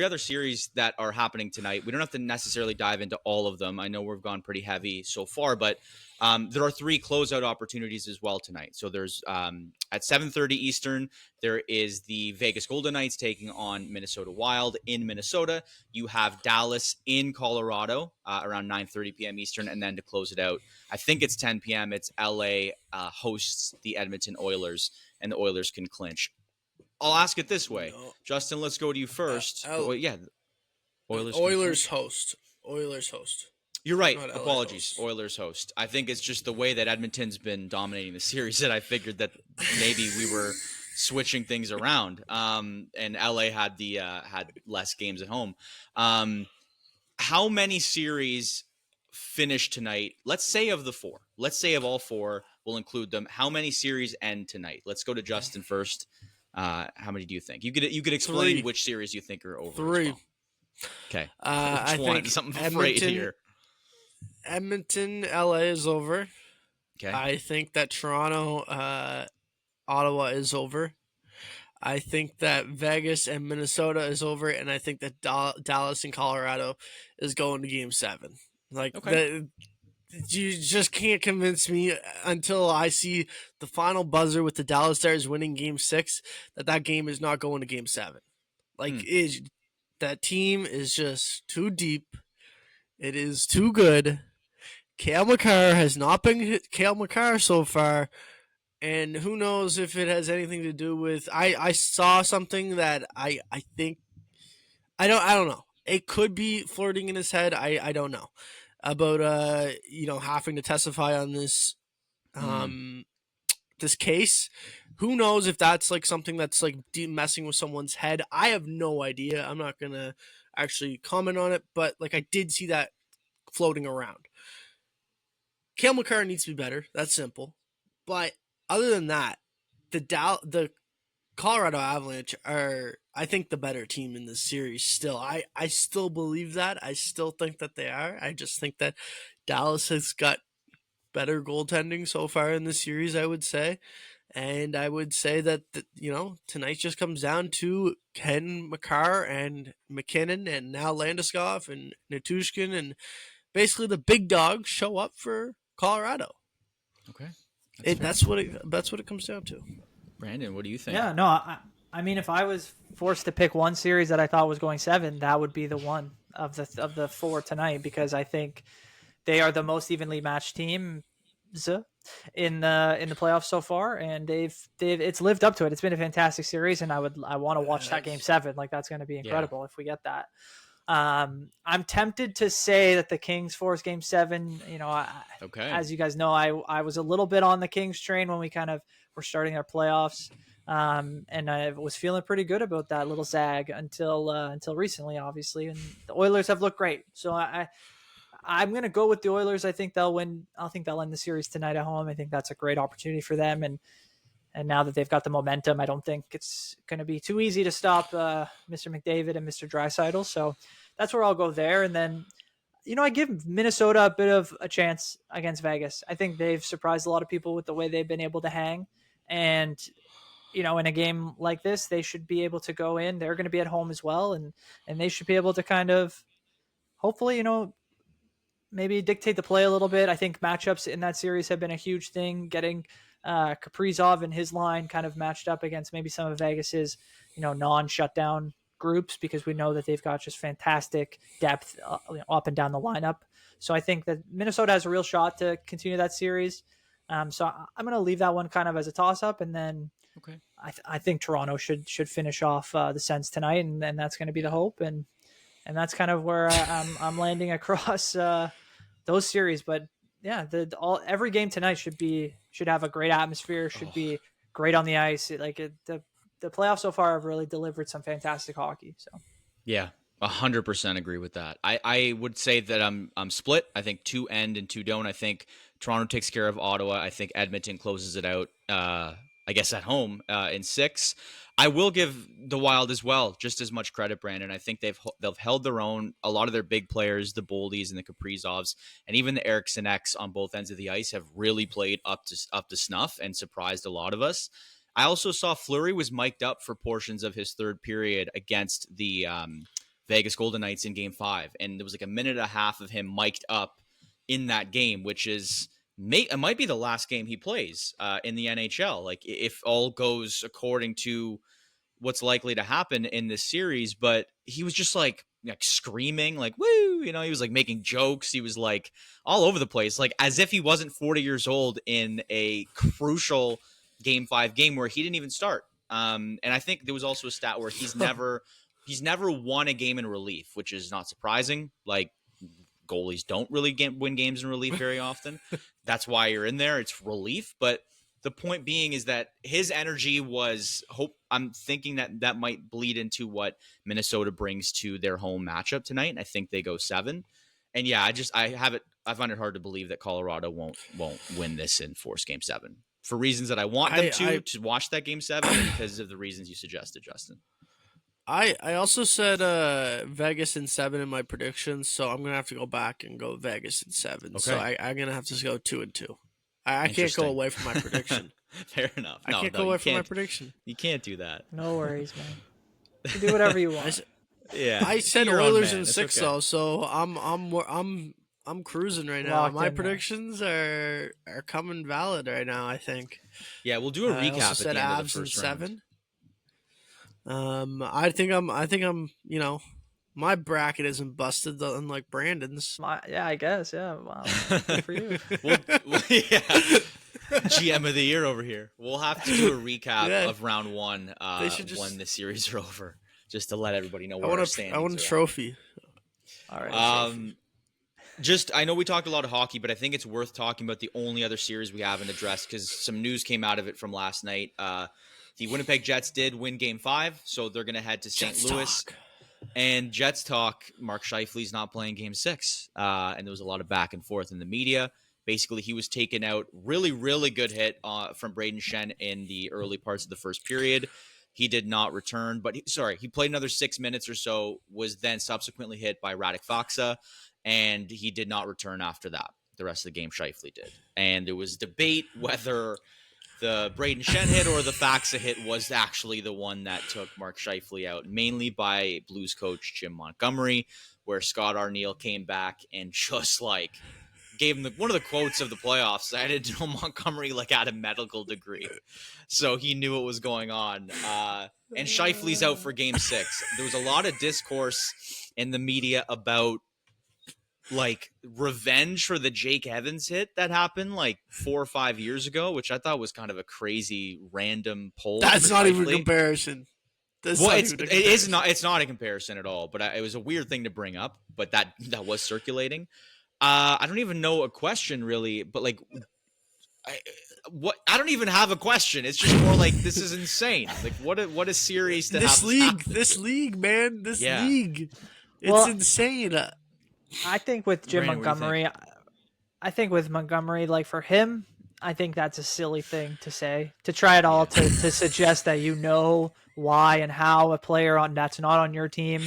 other series that are happening tonight. We don't have to necessarily dive into all of them. I know we've gone pretty heavy so far, but there are 3 closeout opportunities as well tonight. So there's at 7:30 Eastern, there is the Vegas Golden Knights taking on Minnesota Wild in Minnesota. You have Dallas in Colorado around 9:30 p.m. Eastern, and then to close it out, I think it's 10 p.m. It's LA hosts the Edmonton Oilers, and the Oilers can clinch. I'll ask it this way, Justin. Let's go to you first. Oilers host. You're right. Apologies. Oilers host. I think it's just the way that Edmonton's been dominating the series that I figured that maybe we were switching things around. And LA had had less games at home. How many series finish tonight? Let's say of the 4. Let's say of all 4, we'll include them. How many series end tonight? Let's go to Justin first. How many do you think? You could explain 3. Which series you think are over. 3. Well. Okay. I think something afraid here. Edmonton, LA is over. Okay. I think that Toronto, Ottawa is over. I think that Vegas and Minnesota is over, and I think that Dallas and Colorado is going to Game 7. You just can't convince me until I see the final buzzer with the Dallas Stars winning Game 6 that game is not going to Game 7. That team is just too deep. It is too good. Cale Makar has not been Cale Makar so far, and who knows if it has anything to do with. I saw something that I think I don't know. It could be flirting in his head. I don't know about having to testify on this this case. Who knows if that's like something that's like messing with someone's head. I have no idea. I'm not gonna actually comment on it, but like I did see that floating around. Cale Makar needs to be better. That's simple. But other than that, the Colorado Avalanche are, I think, the better team in this series still. I still believe that. I still think that they are. I just think that Dallas has got better goaltending so far in the series, I would say. And I would say that, tonight just comes down to Ken Makar and McKinnon and now Landeskog and Natushkin, and basically the big dogs show up for Colorado. Okay. That's what it comes down to. Brandon, what do you think? Yeah, no, I mean, if I was forced to pick one series that I thought was going 7, that would be the one of the 4 tonight, because I think they are the most evenly matched team in the playoffs so far, and it's lived up to it. It's been a fantastic series, and I want to watch that game 7. Like, that's going to be incredible if we get that. I'm tempted to say that the Kings force game 7. As you guys know, I was a little bit on the Kings train when we kind of were starting our playoffs. And I was feeling pretty good about that little zag until recently, obviously. And the Oilers have looked great. So I'm going to go with the Oilers. I think they'll win. I think they'll end the series tonight at home. I think that's a great opportunity for them. And now that they've got the momentum, I don't think it's going to be too easy to stop Mr. McDavid and Mr. Draisaitl. So that's where I'll go there. And then, I give Minnesota a bit of a chance against Vegas. I think they've surprised a lot of people with the way they've been able to hang. And, in a game like this, they should be able to go in. They're going to be at home as well. And they should be able to kind of, hopefully, maybe dictate the play a little bit. I think matchups in that series have been a huge thing. Getting Kaprizov and his line kind of matched up against maybe some of Vegas's, non-shutdown groups, because we know that they've got just fantastic depth up and down the lineup. So I think that Minnesota has a real shot to continue that series. So I'm going to leave that one kind of as a toss-up, and then I think Toronto should finish off the Sens tonight, and that's going to be the hope, and that's kind of where I'm landing across those series. But yeah, every game tonight should have a great atmosphere, should be great on the ice. The playoffs so far have really delivered some fantastic hockey. So yeah, 100% agree with that. I would say that I'm split. I think 2 end and 2 don't. I think Toronto takes care of Ottawa. I think Edmonton closes it out, I guess, at home in 6. I will give the Wild as well just as much credit, Brandon. I think they've held their own. A lot of their big players, the Boldies and the Kaprizovs, and even the Eriksson-Eks on both ends of the ice have really played up to snuff and surprised a lot of us. I also saw Fleury was mic'd up for portions of his third period against the Vegas Golden Knights in Game 5, and there was like a minute and a half of him mic'd up in that game, which is it might be the last game he plays in the NHL. Like, if all goes according to what's likely to happen in this series. But he was just like screaming, like, woo, he was like making jokes. He was like all over the place, like as if he wasn't 40 years old in a crucial Game 5 game where he didn't even start. And I think there was also a stat where he's never won a game in relief, which is not surprising. Like, goalies don't really win games in relief very often. That's why you're in there. It's relief. But the point being is that his energy was I'm thinking that might bleed into what Minnesota brings to their home matchup tonight. And I think they go 7. And yeah, I find it hard to believe that Colorado won't win this in force Game 7 for reasons that I want them to watch that Game 7 because of the reasons you suggested, Justin. I also said Vegas in 7 in my predictions, so I'm gonna have to go back and go Vegas in 7. Okay. So I'm gonna have to go 2 and 2. I can't go away from my prediction. Fair enough. I can't go away from my prediction. You can't do that. No worries, man. You can do whatever you want. I said Oilers in 6 though, so I'm cruising right now. Locked my in predictions are coming valid right now, I think. Yeah, we'll do a recap at the end of the first round. 7. I think I'm, my bracket isn't busted unlike Brandon's. Yeah, I guess. Yeah. Wow. Good for you. Yeah. GM of the year over here. We'll have to do a recap of round 1 when the series are over, just to let everybody know where our standings are. I want a trophy. All right. I know we talked a lot of hockey, but I think it's worth talking about the only other series we haven't addressed because some news came out of it from last night. The Winnipeg Jets did win Game 5, so they're going to head to St. Louis. And Jets talk, Mark Scheifele's not playing Game 6. And there was a lot of back and forth in the media. Basically, he was taken out. Really, really good hit from Braden Shen in the early parts of the first period. He did not return, but he played another 6 minutes or so, was then subsequently hit by Radek Faksa, and he did not return after that. The rest of the game, Scheifele did. And there was debate whether the Braden Shen hit or the Faksa hit was actually the one that took Mark Scheifele out, mainly by Blues coach Jim Montgomery, where Scott Arniel came back and just gave him one of the quotes of the playoffs. I didn't know Montgomery had a medical degree, so he knew what was going on. And Scheifele's out for Game 6. There was a lot of discourse in the media about like revenge for the Jake Evans hit that happened like 4 or 5 years ago, which I thought was kind of a crazy random poll. That's not even a comparison. It's not a comparison at all, but it was a weird thing to bring up, but that was circulating. I don't even know a question really, but like I don't even have a question. It's just more like, this is insane. Like what a series to this have league, this league, man, this league. It's insane. I think with Jim Montgomery, I think with Montgomery, like for him, I think that's a silly thing to say, to try it all to suggest that you know why and how a player that's not on your team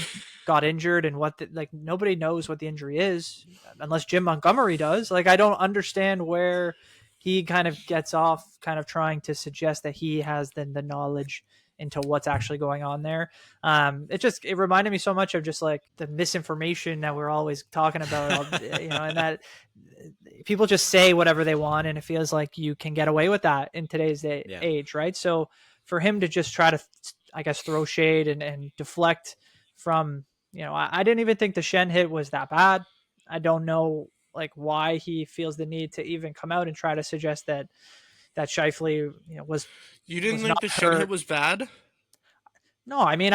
got injured and like nobody knows what the injury is unless Jim Montgomery does. Like, I don't understand where he kind of gets off kind of trying to suggest that he has the knowledge into what's actually going on there. It reminded me so much of just like the misinformation that we're always talking about, and that people just say whatever they want. And it feels like you can get away with that in today's age. Right. So for him to just try to, I guess, throw shade and deflect from, I didn't even think the Shen hit was that bad. I don't know like why he feels the need to even come out and try to suggest that Scheifele, was. You didn't think the Shen hit was bad? No, I mean,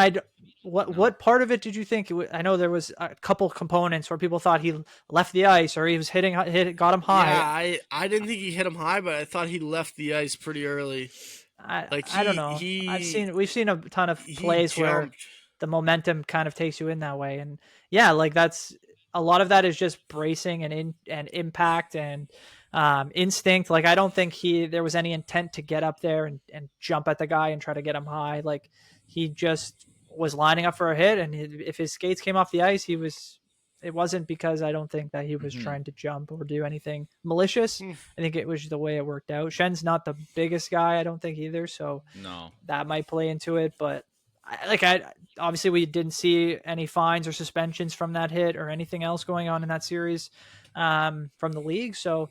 what part of it did you think? I know there was a couple components where people thought he left the ice or he was got him high. Yeah, I didn't think he hit him high, but I thought he left the ice pretty early. I don't know. We've seen a ton of plays where the momentum kind of takes you in that way, and like that's a lot of that is just bracing and impact and instinct. Like, I don't think there was any intent to get up there and jump at the guy and try to get him high. Like, he just was lining up for a hit, and if his skates came off the ice, it wasn't because I don't think that he was trying to jump or do anything malicious. I think it was the way it worked out. Shen's not the biggest guy, I don't think either, so no, that might play into it. But I obviously we didn't see any fines or suspensions from that hit or anything else going on in that series from the league. So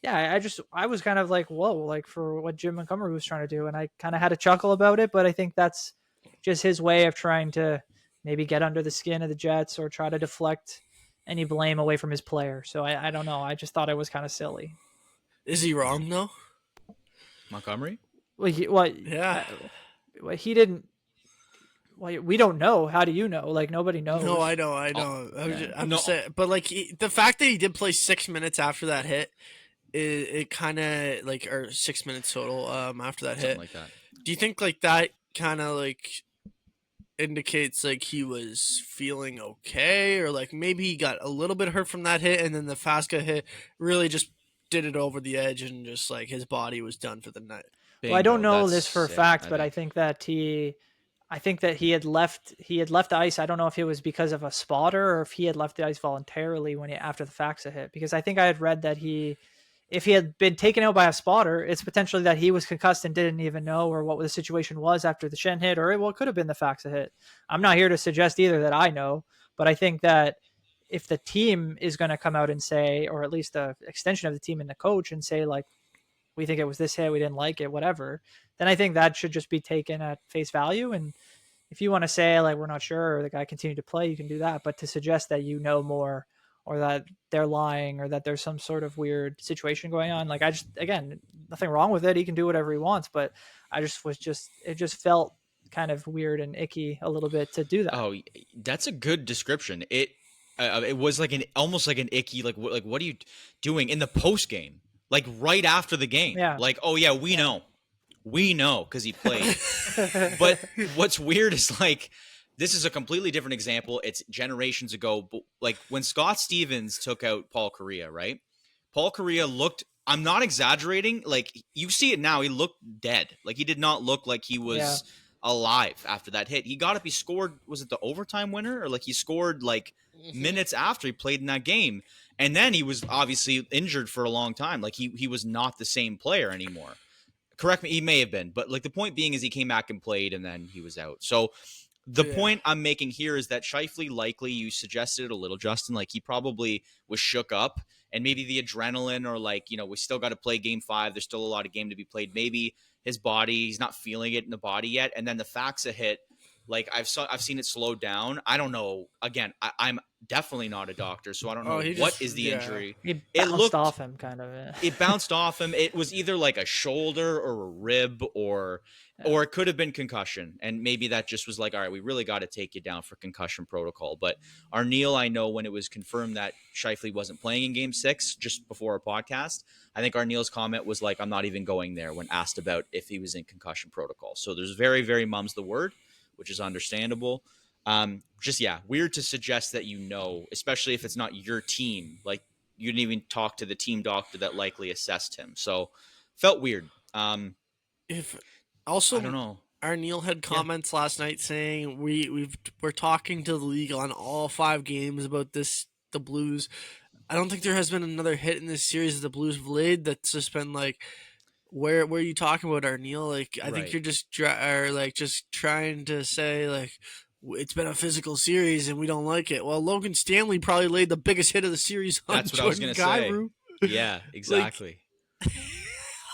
yeah, I was kind of like, whoa, like for what Jim Montgomery was trying to do, and I kind of had a chuckle about it. But I think that's just his way of trying to maybe get under the skin of the Jets or try to deflect any blame away from his player. So I don't know. I just thought it was kind of silly. Is he wrong though? Montgomery? Well, he didn't. Well, we don't know. How do you know? Like, nobody knows. No, I know. I'm just saying, but like the fact that he did play 6 minutes after that hit, it kind of like, or 6 minutes total after that hit. Like that. Do you think like that kind of like indicates like he was feeling okay, or like maybe he got a little bit hurt from that hit, and then the Fasca hit really just did it over the edge, and just like his body was done for the night? Well, I don't know this for a fact, but I think that he had left the ice. I don't know if it was because of a spotter or if he had left the ice voluntarily after the Faxa hit, because I think I had read that if he had been taken out by a spotter, it's potentially that he was concussed and didn't even know, or what the situation was after the Shen hit, or it could have been the Faxa hit. I'm not here to suggest either that I know, but I think that if the team is going to come out and say, or at least the extension of the team and the coach, and say like, we think it was this hit, we didn't like it, whatever, then I think that should just be taken at face value. And if you want to say like, we're not sure, or the guy continued to play, you can do that. But to suggest that you know more, or that they're lying, or that there's some sort of weird situation going on, like, again, nothing wrong with it. He can do whatever he wants, but it just felt kind of weird and icky a little bit to do that. Oh, that's a good description. It was like almost like an icky, like what are you doing in the post game? Like right after the game. Yeah. Like, oh yeah, we know because he played. But what's weird is like, this is a completely different example. It's generations ago. But like when Scott Stevens took out Paul Kariya, right? Paul Kariya looked, I'm not exaggerating, like you see it now, he looked dead. Like he did not look like he was alive after that hit. He got up, he scored, was it the overtime winner? Or like he scored like minutes after he played in that game. And then he was obviously injured for a long time. Like he was not the same player anymore. Correct me, he may have been. But like the point being is he came back and played and then he was out. So the point I'm making here is that Scheifele likely, you suggested it a little, Justin, like he probably was shook up, and maybe the adrenaline, or like, we still got to play game 5. There's still a lot of game to be played. Maybe his body, he's not feeling it in the body yet. And then the Faxa hit Like I've seen it slowed down. I don't know. Again, I'm definitely not a doctor, so I don't know what is the injury. It It bounced off him, kind of. It bounced off him. It was either like a shoulder or a rib or it could have been concussion. And maybe that just was like, all right, we really got to take you down for concussion protocol. But Arneal, I know when it was confirmed that Scheifele wasn't playing in Game 6 just before our podcast, I think Arneal's comment was like, I'm not even going there when asked about if he was in concussion protocol. So there's very, very mum's the word, which is understandable. Weird to suggest that especially if it's not your team. Like you didn't even talk to the team doctor that likely assessed him. So felt weird. I don't know. Arneal had comments last night saying we're talking to the league on all 5 games about the Blues. I don't think there has been another hit in this series that the Blues have laid that's just been like, where are you talking about, Arneal? Like, I think you're just trying to say like it's been a physical series and we don't like it. Well, Logan Stanley probably laid the biggest hit of the series on That's what Jordan I was going to say. Yeah, exactly.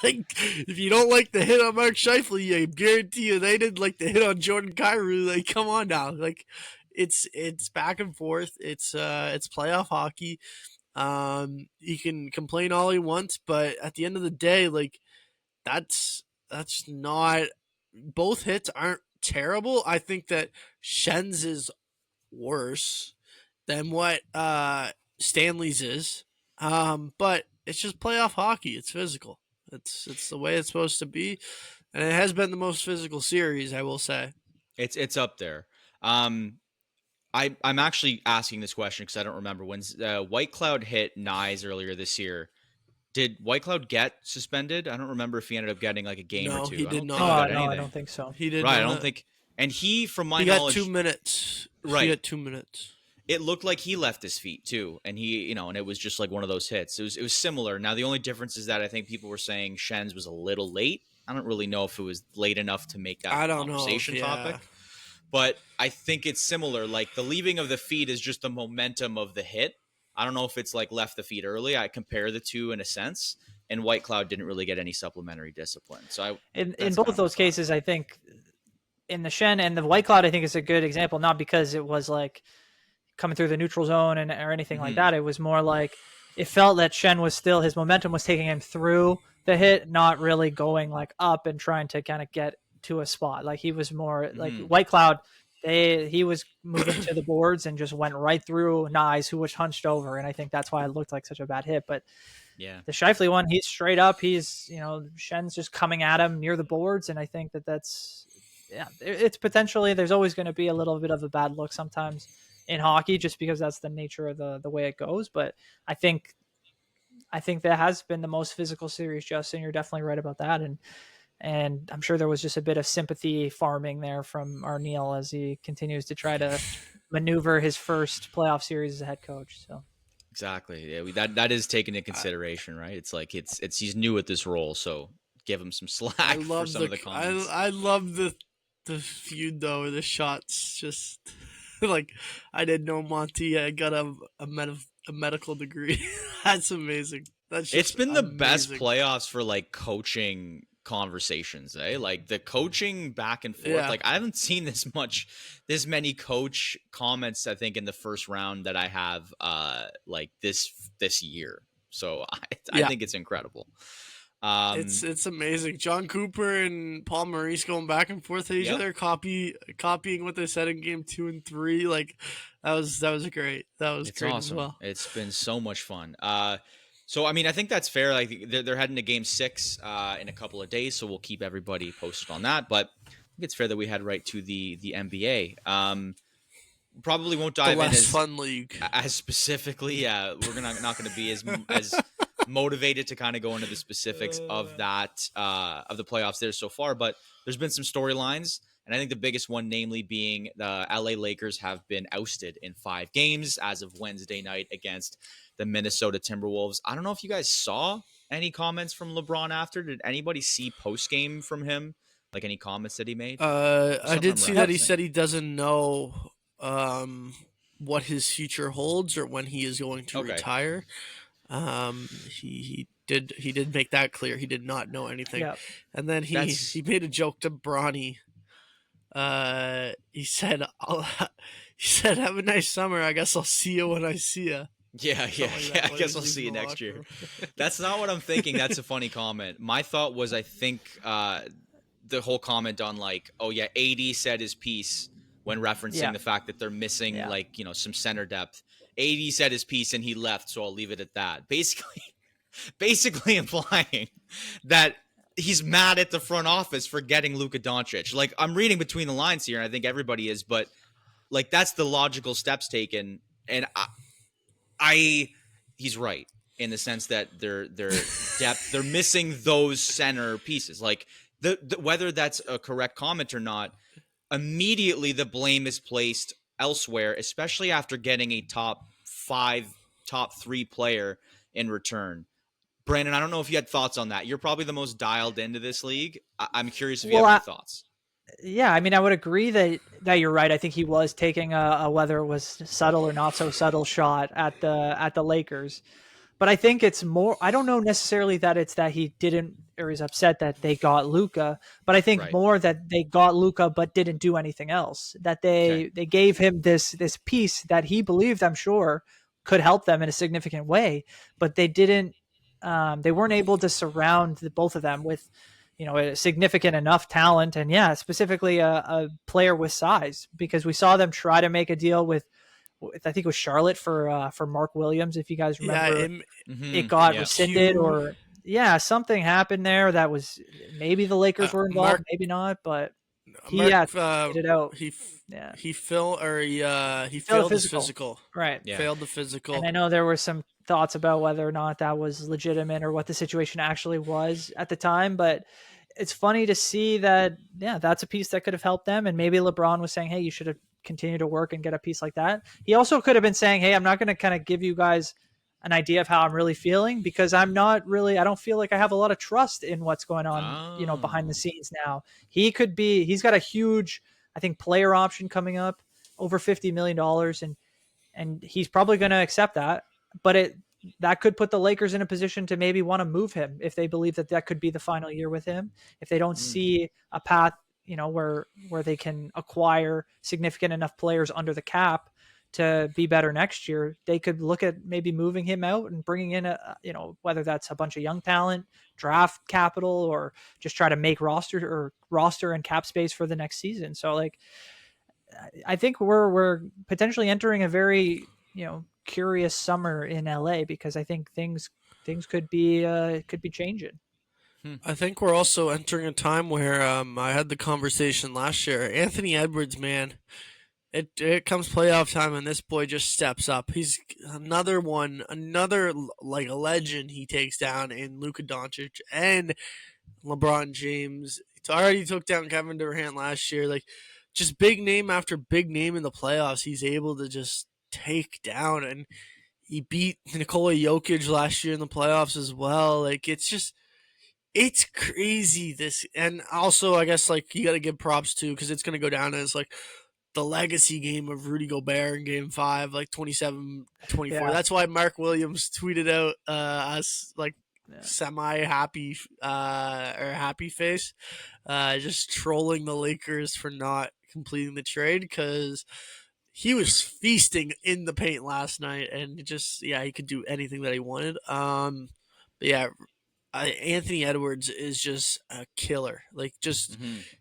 Like, if you don't like the hit on Mark Scheifele, I guarantee you they didn't like the hit on Jordan Kyrou. Like, come on now. Like, it's back and forth. It's playoff hockey. He can complain all he wants, but at the end of the day, like, that's not. Both hits aren't terrible. I think that Schen's is worse than what Stanley's is. But it's just playoff hockey. It's physical. It's the way it's supposed to be, and it has been the most physical series, I will say. It's up there. I'm actually asking this question because I don't remember when White Cloud hit Nyes earlier this year. Did White Cloud get suspended? I don't remember if he ended up getting like a game or two. He did not. I don't think so. He did. Right, not. I don't think. And from my he got knowledge, 2 minutes. Right, he got 2 minutes. It looked like he left his feet too, and and it was just like one of those hits. It was similar. Now the only difference is that I think people were saying Schen's was a little late. I don't really know if it was late enough to make that conversation topic, but I think it's similar. Like the leaving of the feet is just the momentum of the hit. I don't know if it's like left the feet early. I compare the two in a sense, and White Cloud didn't really get any supplementary discipline. So in both those cases, I think in the Schenn and the White Cloud, I think is a good example, not because it was like coming through the neutral zone or anything like that. It was more like it felt that Schenn was still, his momentum was taking him through the hit, not really going like up and trying to kind of get to a spot. Like he was more like White Cloud. He was moving to the boards and just went right through Nyes, who was hunched over. And I think that's why it looked like such a bad hit. But yeah, the Scheifele one, he's straight up. He's, Schen's just coming at him near the boards. And I think it's potentially, there's always going to be a little bit of a bad look sometimes in hockey, just because that's the nature of the way it goes. But I think that has been the most physical series, Justin. You're definitely right about that. And I'm sure there was just a bit of sympathy farming there from Arneal as he continues to try to maneuver his first playoff series as a head coach. So exactly, yeah, that is taken into consideration, right? It's like it's he's new at this role, so give him some slack for some of the comments. I love the feud though, the shots. Just like, I didn't know Monty got a medical degree. That's amazing. It's been the best playoffs for like coaching conversations, like the coaching back and forth. Like I haven't seen this many coach comments, I think, in the first round that I have like this year. So I think it's incredible. It's amazing. John Cooper and Paul Maurice going back and forth at each other, copying what they said in game 2 and 3. Like that was great. That was great awesome as well. It's been so much fun. So I mean, I think that's fair. Like they're heading to game 6 in a couple of days, so we'll keep everybody posted on that. But I think it's fair that we head right to the NBA. Probably won't dive in as fun league as specifically. Yeah, we're not going to be as motivated to kind of go into the specifics of that of the playoffs there so far, but there's been some storylines, and I think the biggest one namely being the LA Lakers have been ousted in 5 games as of Wednesday night against the Minnesota Timberwolves. I don't know if you guys saw any comments from LeBron after. Did anybody see post game from him, like any comments that he made? I did see that he said he doesn't know what his future holds or when he is going to retire. He did make that clear. He did not know anything. Yep. And then he made a joke to Bronny He said, he said, "Have a nice summer. I guess I'll see you when I see you." Yeah. I guess I'll see you next year. That's not what I'm thinking. That's a funny comment. My thought was, I think the whole comment on like, oh yeah, AD said his piece when referencing the fact that they're missing like, some center depth. AD said his piece and he left, so I'll leave it at that. Basically implying that he's mad at the front office for getting Luka Doncic. Like, I'm reading between the lines here, and I think everybody is, but like, that's the logical steps taken. And he's right in the sense that their depth, they're missing those center pieces. Like, the whether that's a correct comment or not, immediately the blame is placed elsewhere, especially after getting a top 5, top 3 player in return. Brandon, I don't know if you had thoughts on that. You're probably the most dialed into this league. I'm curious if you have any thoughts. Yeah, I mean, I would agree that you're right. I think he was taking a whether it was subtle or not so subtle shot at the Lakers. But I think it's more, I don't know necessarily that it's that he didn't, or he's upset that they got Luka, but I think more that they got Luka but didn't do anything else. That they gave him this piece that he believed, I'm sure, could help them in a significant way, but they didn't. They weren't able to surround both of them with, a significant enough talent, and specifically a player with size, because we saw them try to make a deal with I think it was Charlotte for Mark Williams. If you guys remember, it got rescinded, or something happened there that was, maybe the Lakers were involved, maybe not, but he figured it out. He failed his physical. Right. Yeah. Failed the physical. And I know there were some thoughts about whether or not that was legitimate or what the situation actually was at the time, but it's funny to see that, that's a piece that could have helped them. And maybe LeBron was saying, hey, you should have continued to work and get a piece like that. He also could have been saying, hey, I'm not going to kind of give you guys an idea of how I'm really feeling, because I don't feel like I have a lot of trust in what's going on, behind the scenes now. He's got a huge, I think, player option coming up, over $50 million. And he's probably going to accept that, but that could put the Lakers in a position to maybe want to move him if they believe that could be the final year with him. If they don't see a path, where they can acquire significant enough players under the cap to be better next year, they could look at maybe moving him out and bringing in whether that's a bunch of young talent, draft capital, or just try to make roster and cap space for the next season. So like, I think we're potentially entering a very, curious summer in LA, because I think things could be changing. I think we're also entering a time where I had the conversation last year. Anthony Edwards, man, it comes playoff time and this boy just steps up. He's another like a legend he takes down in Luka Doncic and LeBron James. He already took down Kevin Durant last year. Like, just big name after big name in the playoffs, he's able to just take down, and he beat Nikola Jokic last year in the playoffs as well. Like, it's crazy this. And also, I guess, like, you got to give props to, because it's going to go down as like the legacy game of Rudy Gobert in game 5, like 27-24. That's why Mark Williams tweeted out us like semi-happy or happy face, just trolling the Lakers for not completing the trade, because he was feasting in the paint last night, and he could do anything that he wanted. Anthony Edwards is just a killer. Like, just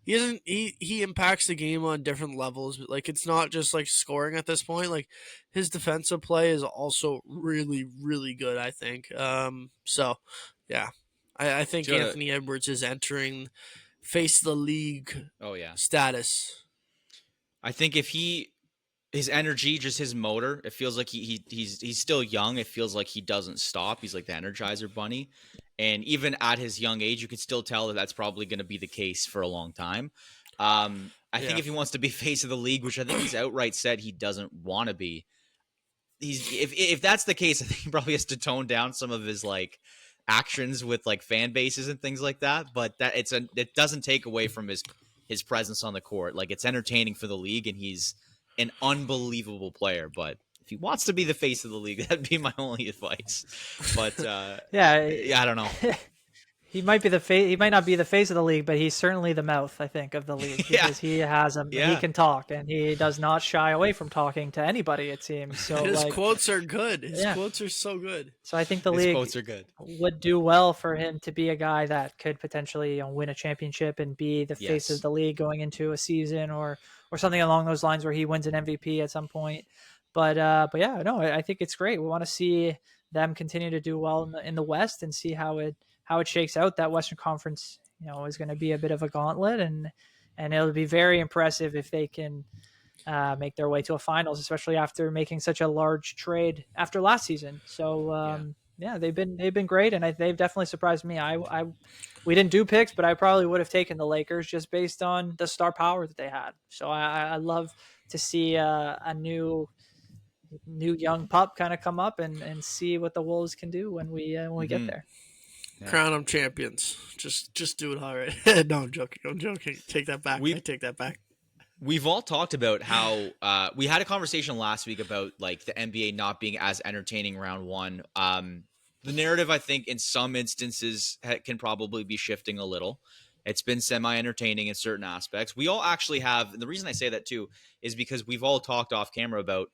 he impacts the game on different levels. But like, it's not just like scoring at this point. Like, his defensive play is also really, really good, I think. I think Anthony Edwards is entering face the league status. I think if his energy, just his motor, it feels like he's still young. It feels like he doesn't stop. He's like the Energizer Bunny. And even at his young age, you can still tell that that's probably going to be the case for a long time. I think if he wants to be face of the league, which I think he's outright said he doesn't want to be, if that's the case, I think he probably has to tone down some of his like actions with like fan bases and things like that. But it doesn't take away from his presence on the court. Like, it's entertaining for the league, and he's an unbelievable player. But if he wants to be the face of the league, that'd be my only advice. But I don't know. He might be the face. He might not be the face of the league, but he's certainly the mouth, I think, of the league because he has a he can talk and he does not shy away from talking to anybody. It seems so. His quotes are good. His quotes are so good. So I think the His league quotes are good. would do well for him to be a guy that could potentially win a championship and be the face of the league going into a season or something along those lines where he wins an MVP at some point. But yeah, no, I think it's great. We want to see them continue to do well in the West and see how it shakes out. That Western Conference, is going to be a bit of a gauntlet, and it'll be very impressive if they can make their way to a finals, especially after making such a large trade after last season. So they've been great, and they've definitely surprised me. We didn't do picks, but I probably would have taken the Lakers just based on the star power that they had. So I love to see a new young pup kind of come up and see what the Wolves can do when we get there. Yeah. Crown them champions. Just do it already. No, I'm joking. Take that back. I take that back. We've all talked about how we had a conversation last week about like the NBA not being as entertaining round one. The narrative, I think, in some instances can probably be shifting a little. It's been semi-entertaining in certain aspects. We all actually have, and the reason I say that too is because we've all talked off camera about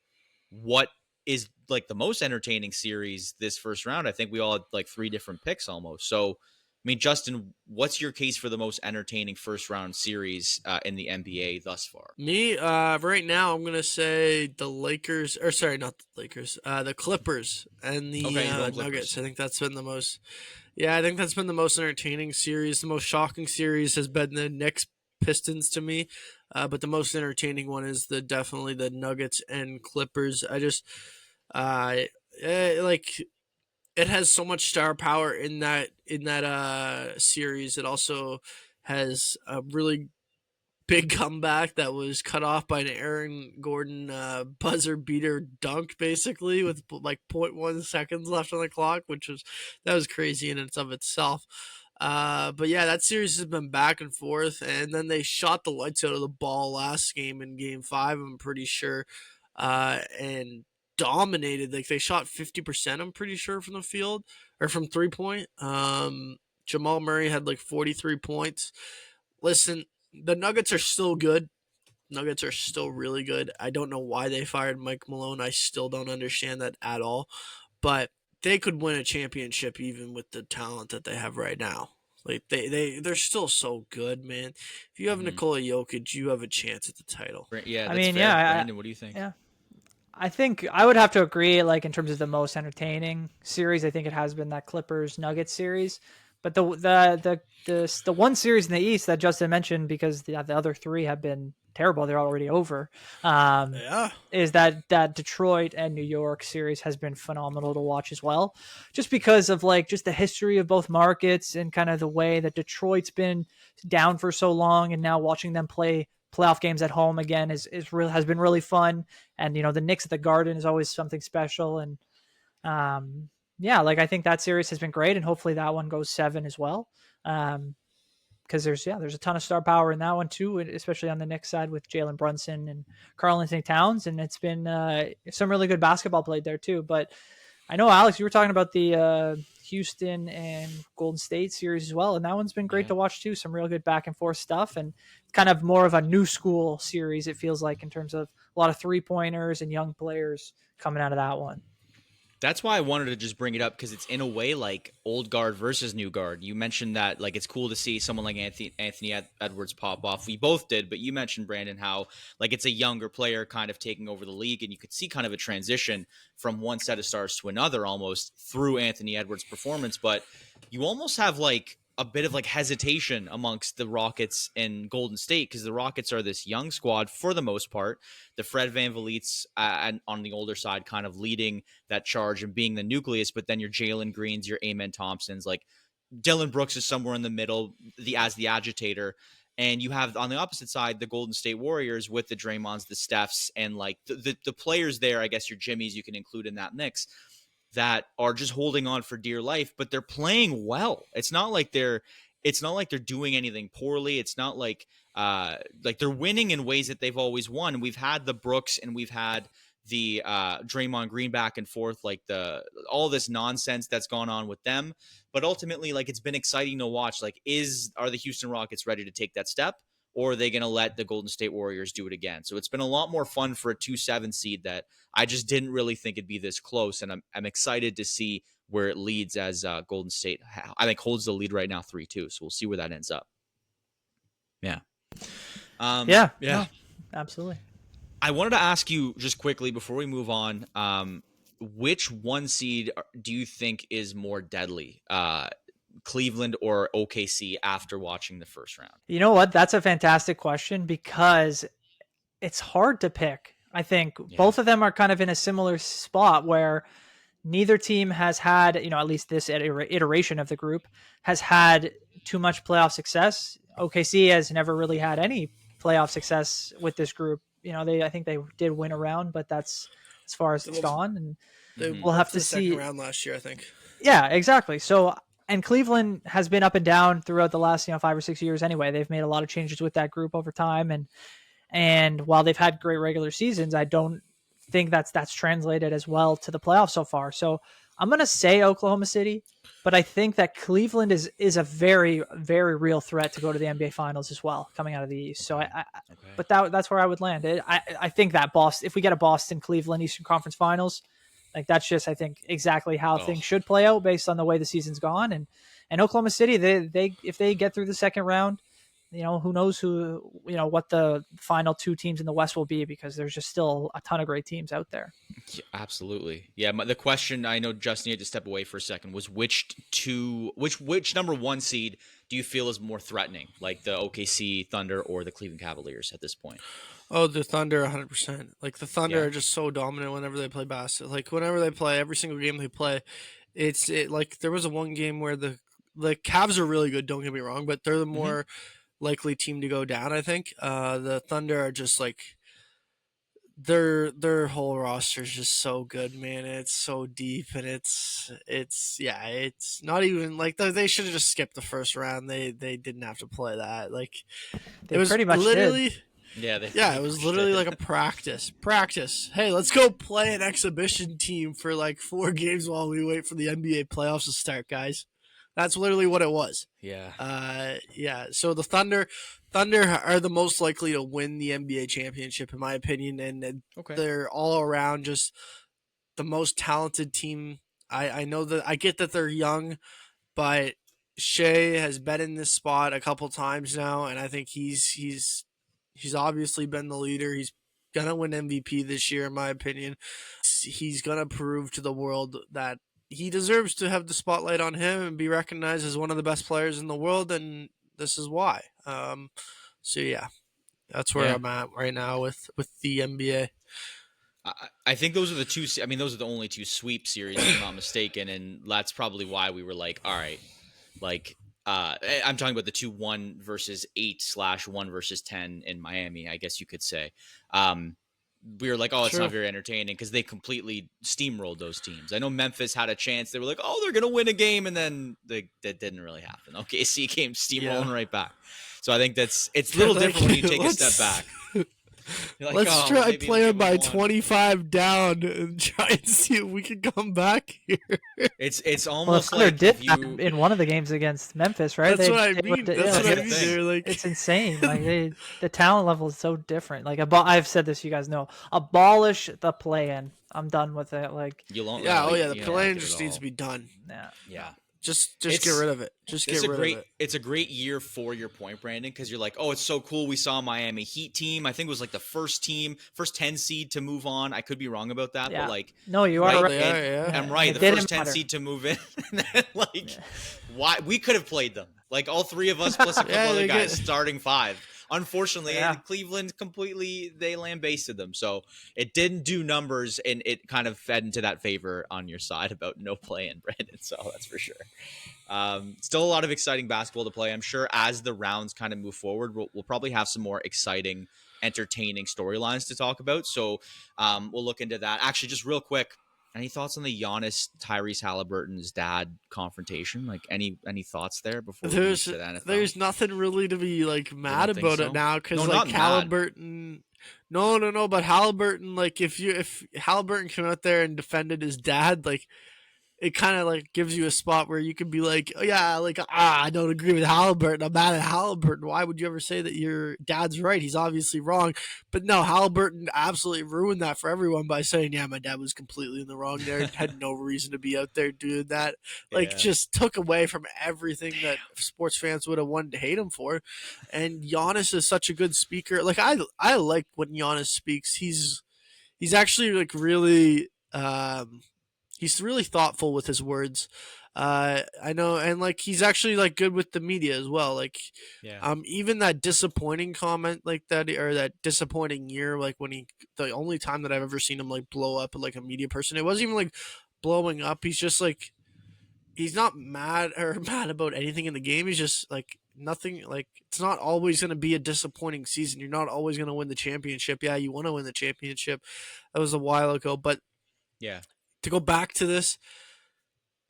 what is like the most entertaining series this first round. I think we all had like 3 different picks almost. So, I mean, Justin, what's your case for the most entertaining first round series in the NBA thus far? Me, right now, I'm going to say the Lakers, or sorry, not the Lakers, the Clippers and the Nuggets. I think that's been the most, I think that's been the most entertaining series. The most shocking series has been the Knicks Pistons to me. But the most entertaining one is definitely the Nuggets and Clippers. I just like it has so much star power in that series. It also has a really big comeback that was cut off by an Aaron Gordon buzzer beater dunk, basically with like 0.1 seconds left on the clock, that was crazy in and of itself. But yeah, that series has been back and forth, and then they shot the lights out of the ball last game in Game 5, I'm pretty sure, and dominated. Like, they shot 50%, I'm pretty sure, from the field, or from 3-point. Jamal Murray had like 43 points. Listen, the Nuggets are still good. Nuggets are still really good. I don't know why they fired Mike Malone. I still don't understand that at all. But they could win a championship even with the talent that they have right now. Like they're still so good, man. If you have Nikola Jokic, you have a chance at the title. Yeah, that's fair. Brandon, what do you think? Yeah, I think I would have to agree. Like, in terms of the most entertaining series, I think it has been that Clippers Nuggets series. But the one series in the East that Justin mentioned, because the other 3 have been terrible, they're already over. Is that Detroit and New York series has been phenomenal to watch as well, just because of like just the history of both markets and kind of the way that Detroit's been down for so long, and now watching them play playoff games at home again has been really fun. And the Knicks at the Garden is always something special. And I think that series has been great, and hopefully that one goes 7 as well. Because there's a ton of star power in that one too, especially on the Knicks side with Jalen Brunson and Karl-Anthony Towns, and it's been some really good basketball played there too. But I know, Alex, you were talking about the Houston and Golden State series as well, and that one's been great to watch too. Some real good back and forth stuff, and kind of more of a new school series, it feels like, in terms of a lot of 3-pointers and young players coming out of that one. That's why I wanted to just bring it up, because it's in a way like old guard versus new guard. You mentioned that like it's cool to see someone like Anthony Edwards pop off. We both did, but you mentioned, Brandon, how like it's a younger player kind of taking over the league, and you could see kind of a transition from one set of stars to another almost through Anthony Edwards' performance. But you almost have like a bit of like hesitation amongst the Rockets and Golden State, because the Rockets are this young squad for the most part. The Fred VanVleet's on the older side kind of leading that charge and being the nucleus, but then your Jalen Greens, your Amen Thompsons, like Dylan Brooks is somewhere in the middle as the agitator. And you have on the opposite side, the Golden State Warriors with the Draymonds, the Stephs, and like the players there, I guess your Jimmys you can include in that mix, that are just holding on for dear life, but they're playing well. It's not like they're doing anything poorly. It's not like they're winning in ways that they've always won. We've had the Brooks and we've had the Draymond Green back and forth, like all this nonsense that's gone on with them. But ultimately, like, it's been exciting to watch. Like, are the Houston Rockets ready to take that step, or are they going to let the Golden State Warriors do it again? So it's been a lot more fun for a 2-7 seed that I just didn't really think it'd be this close, and I'm excited to see where it leads as Golden State, I think, holds the lead right now 3-2. So we'll see where that ends up. Yeah. Yeah. No, absolutely. I wanted to ask you just quickly before we move on, which one seed do you think is more deadly, Cleveland or OKC, after watching the first round? You know what? That's a fantastic question because it's hard to pick. I think both of them are kind of in a similar spot where neither team has had, at least this iteration of the group has had too much playoff success. OKC has never really had any playoff success with this group. I think they did win a round, but that's as far as it's gone. And we'll have to see. Second round last year, I think. Yeah, exactly. So, and Cleveland has been up and down throughout the last 5 or 6 years. Anyway, they've made a lot of changes with that group over time, and while they've had great regular seasons, I don't think that's translated as well to the playoffs so far. So I'm going to say Oklahoma City, but I think that Cleveland is a very, very real threat to go to the NBA Finals as well, coming out of the East. So but that's where I would land. I think that if we get a Boston Cleveland Eastern Conference Finals, like, that's just, I think, exactly how things should play out based on the way the season's gone. And Oklahoma City, they if they get through the second round, who knows what the final 2 teams in the West will be, because there's just still a ton of great teams out there. Yeah, absolutely. Yeah. The question, I know Justin had to step away for a second, was which number 1 seed do you feel is more threatening, like the OKC Thunder or the Cleveland Cavaliers at this point? Oh, the Thunder, 100%. Like, the Thunder are just so dominant whenever they play basketball. Like, whenever they play, every single game they play, like, there was one game where the Cavs are really good, don't get me wrong, but they're the more likely team to go down, I think. The Thunder are just, like, their whole roster is just so good, man. It's so deep, and it's not even, like, they should have just skipped the first round. They didn't have to play that. Like, it was pretty much literally did. It was literally like a practice. Hey, let's go play an exhibition team for like 4 games while we wait for the NBA playoffs to start, guys. That's literally what it was. Yeah. So the Thunder are the most likely to win the NBA championship, in my opinion, and they're all around just the most talented team. I know that, I get that they're young, but Shea has been in this spot a couple times now, and I think he's obviously been the leader. He's gonna win MVP this year, in my opinion. He's gonna prove to the world that he deserves to have the spotlight on him and be recognized as one of the best players in the world, and this is why. So yeah, that's where I'm at right now with the NBA. I think those are the two. I mean, those are the only 2 sweep series, if I'm not mistaken, and that's probably why we were like, all right, like. I'm talking about the 2-1 versus 8/1 versus 10 in Miami, I guess you could say. We were like, oh, it's not very entertaining because they completely steamrolled those teams. I know Memphis had a chance. They were like, oh, they're going to win a game, and then that didn't really happen. OKC came steamrolling right back. So I think it's a little different when you take a step back. Like, let's try playing by 25 down and try and see if we can come back here. It's almost like did in one of the games against Memphis, right? That's what I mean. They're like, it's insane. Like, the talent level is so different. Like, I've said this, you guys know. Abolish the play-in. I'm done with it. Like, the play-in just needs to be done. Yeah. Just get rid of it. It's a great year for your point, Brandon, because you're like, oh, it's so cool. We saw Miami Heat team. I think it was like the first 10 seed to move on. I could be wrong about that, but like, no, you are right. I'm right. The first 10 seed to move in. And then, why we could have played them? Like, all 3 of us plus a couple other guys, starting 5. Unfortunately, Cleveland completely, they lambasted them. So it didn't do numbers, and it kind of fed into that favor on your side about no play-in, Brandon. So that's for sure. Still a lot of exciting basketball to play. I'm sure as the rounds kind of move forward, we'll probably have some more exciting, entertaining storylines to talk about. So we'll look into that. Actually, just real quick, Any thoughts on the Giannis Tyrese Halliburton's dad confrontation? Like any thoughts there before we move to the NFL? There's nothing really to be like mad about it now because like Halliburton. No, but Halliburton, like if Halliburton came out there and defended his dad, like it kind of like gives you a spot where you can be like, oh yeah, like I don't agree with Halliburton. I'm mad at Halliburton. Why would you ever say that your dad's right? He's obviously wrong. But no, Halliburton absolutely ruined that for everyone by saying, yeah, my dad was completely in the wrong there. Had no reason to be out there doing that. Like just took away from everything that sports fans would have wanted to hate him for. And Giannis is such a good speaker. Like I like when Giannis speaks. He's actually like really. He's really thoughtful with his words. I know, and like he's actually like good with the media as well. Like, even that disappointing comment like that, or that disappointing year, like when the only time that I've ever seen him like blow up like a media person, it wasn't even like blowing up. He's just like, he's not mad about anything in the game. He's just like nothing. Like it's not always going to be a disappointing season. You're not always going to win the championship. Yeah, you want to win the championship. That was a while ago, but yeah. To go back to this,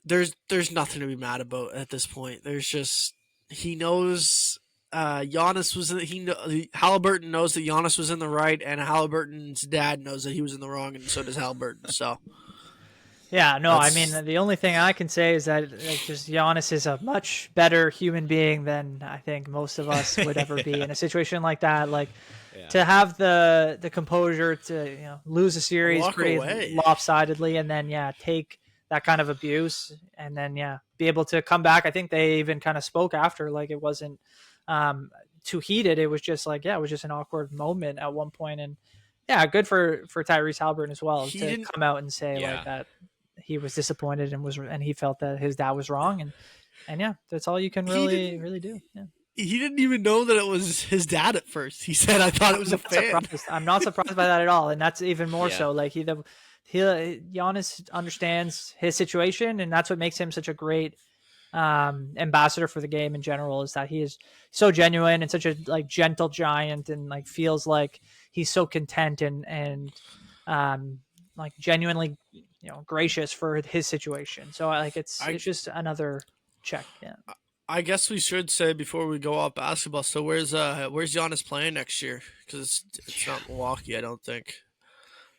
there's nothing to be mad about at this point. There's just he knows Giannis was Halliburton knows that Giannis was in the right, and Halliburton's dad knows that he was in the wrong, and so does Halliburton. So yeah, no, I mean the only thing I can say is that just Giannis is a much better human being than I think most of us would ever be in a situation like that. Like. Yeah. To have the composure to lose a series pretty lopsidedly and then take that kind of abuse and then be able to come back. I think they even kind of spoke after, like it wasn't too heated. It was just like it was just an awkward moment at one point, and good for Tyrese Halliburton as well to come out and say like that he was disappointed and he felt that his dad was wrong and that's all you can really do. Yeah. He didn't even know that it was his dad at first. He said, "I thought it was a fan." I'm not surprised by that at all, and that's even more so. Like Giannis understands his situation, and that's what makes him such a great ambassador for the game in general. Is that he is so genuine and such a like gentle giant, and like feels like he's so content and like genuinely gracious for his situation. So like it's just another check. Yeah. I guess we should say before we go off basketball. So where's Giannis playing next year? Because it's not Milwaukee, I don't think.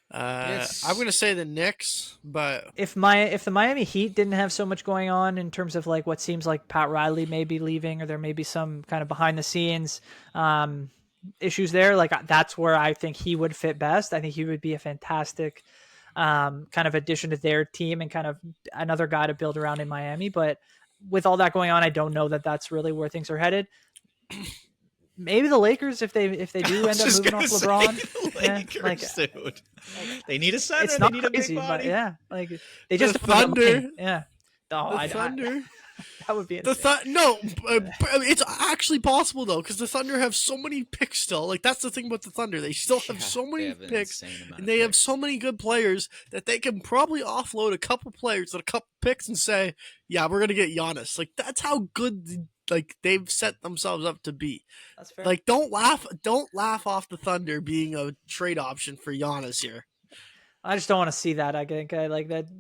I'm gonna say the Knicks, but if the Miami Heat didn't have so much going on in terms of like what seems like Pat Riley may be leaving, or there may be some kind of behind the scenes issues there, like that's where I think he would fit best. I think he would be a fantastic kind of addition to their team and kind of another guy to build around in Miami, but. With all that going on, I don't know that that's really where things are headed. Maybe the Lakers, if they do end up moving off LeBron, Lakers, dude. They need a center. It's not they need crazy, a big body. But like they just Thunder. Thunder. That would be insane. It's actually possible though, because the Thunder have so many picks still. Like that's the thing about the Thunder; they still have so many picks, and they have so many good players that they can probably offload a couple players and a couple picks and say, "Yeah, we're gonna get Giannis." Like that's how good like they've set themselves up to be. That's fair. Like don't laugh off the Thunder being a trade option for Giannis here. I just don't want to see that. I think like that.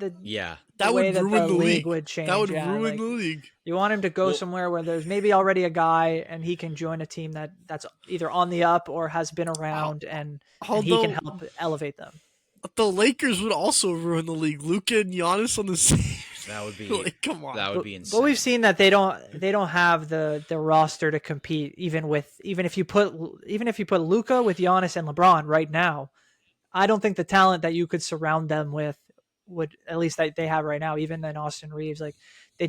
That would ruin the league. Would change. That would ruin the league. You want him to go somewhere where there's maybe already a guy and he can join a team that's either on the up or has been around and he can help elevate them. The Lakers would also ruin the league. Luka and Giannis on the same. That would be like, come on. That would be insane. But we've seen that they don't have the roster to compete even if you put Luka with Giannis and LeBron right now. I don't think the talent that you could surround them with would, at least that they have right now, even than Austin Reeves, like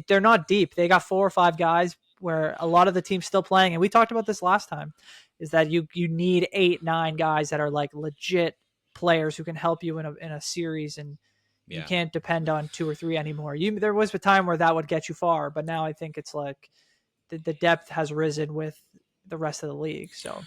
they're not deep. They got 4 or 5 guys where a lot of the team's still playing. And we talked about this last time, is that you need 8, 9 guys that are like legit players who can help you in a series. And you can't depend on 2 or 3 anymore. There was a time where that would get you far, but now I think it's like the depth has risen with the rest of the league. So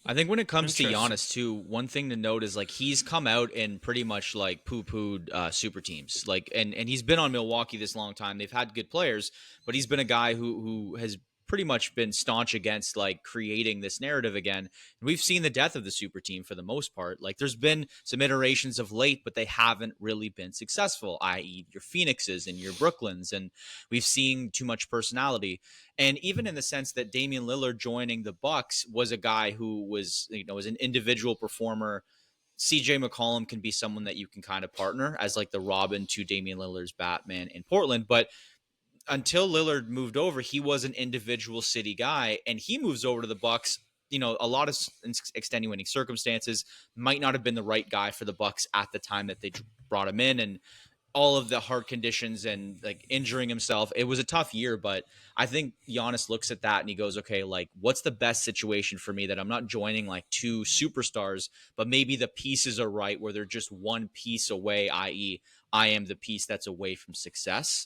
I think when it comes to Giannis too, one thing to note is like he's come out and pretty much like poo-pooed super teams. Like and he's been on Milwaukee this long time. They've had good players, but he's been a guy who has pretty much been staunch against like creating this narrative again. And we've seen the death of the super team for the most part. Like there's been some iterations of late, but they haven't really been successful, i.e. your Phoenixes and your Brooklyns. And we've seen too much personality. And even in the sense that Damian Lillard joining the Bucks was a guy who was, was an individual performer. CJ McCollum can be someone that you can kind of partner as like the Robin to Damian Lillard's Batman in Portland. But until Lillard moved over, he was an individual city guy, and he moves over to the Bucks. A lot of extenuating circumstances, might not have been the right guy for the Bucks at the time that they brought him in, and all of the heart conditions and like injuring himself. It was a tough year, but I think Giannis looks at that and he goes, okay, like what's the best situation for me that I'm not joining like two superstars, but maybe the pieces are right where they're just one piece away, i.e. I am the piece that's away from success.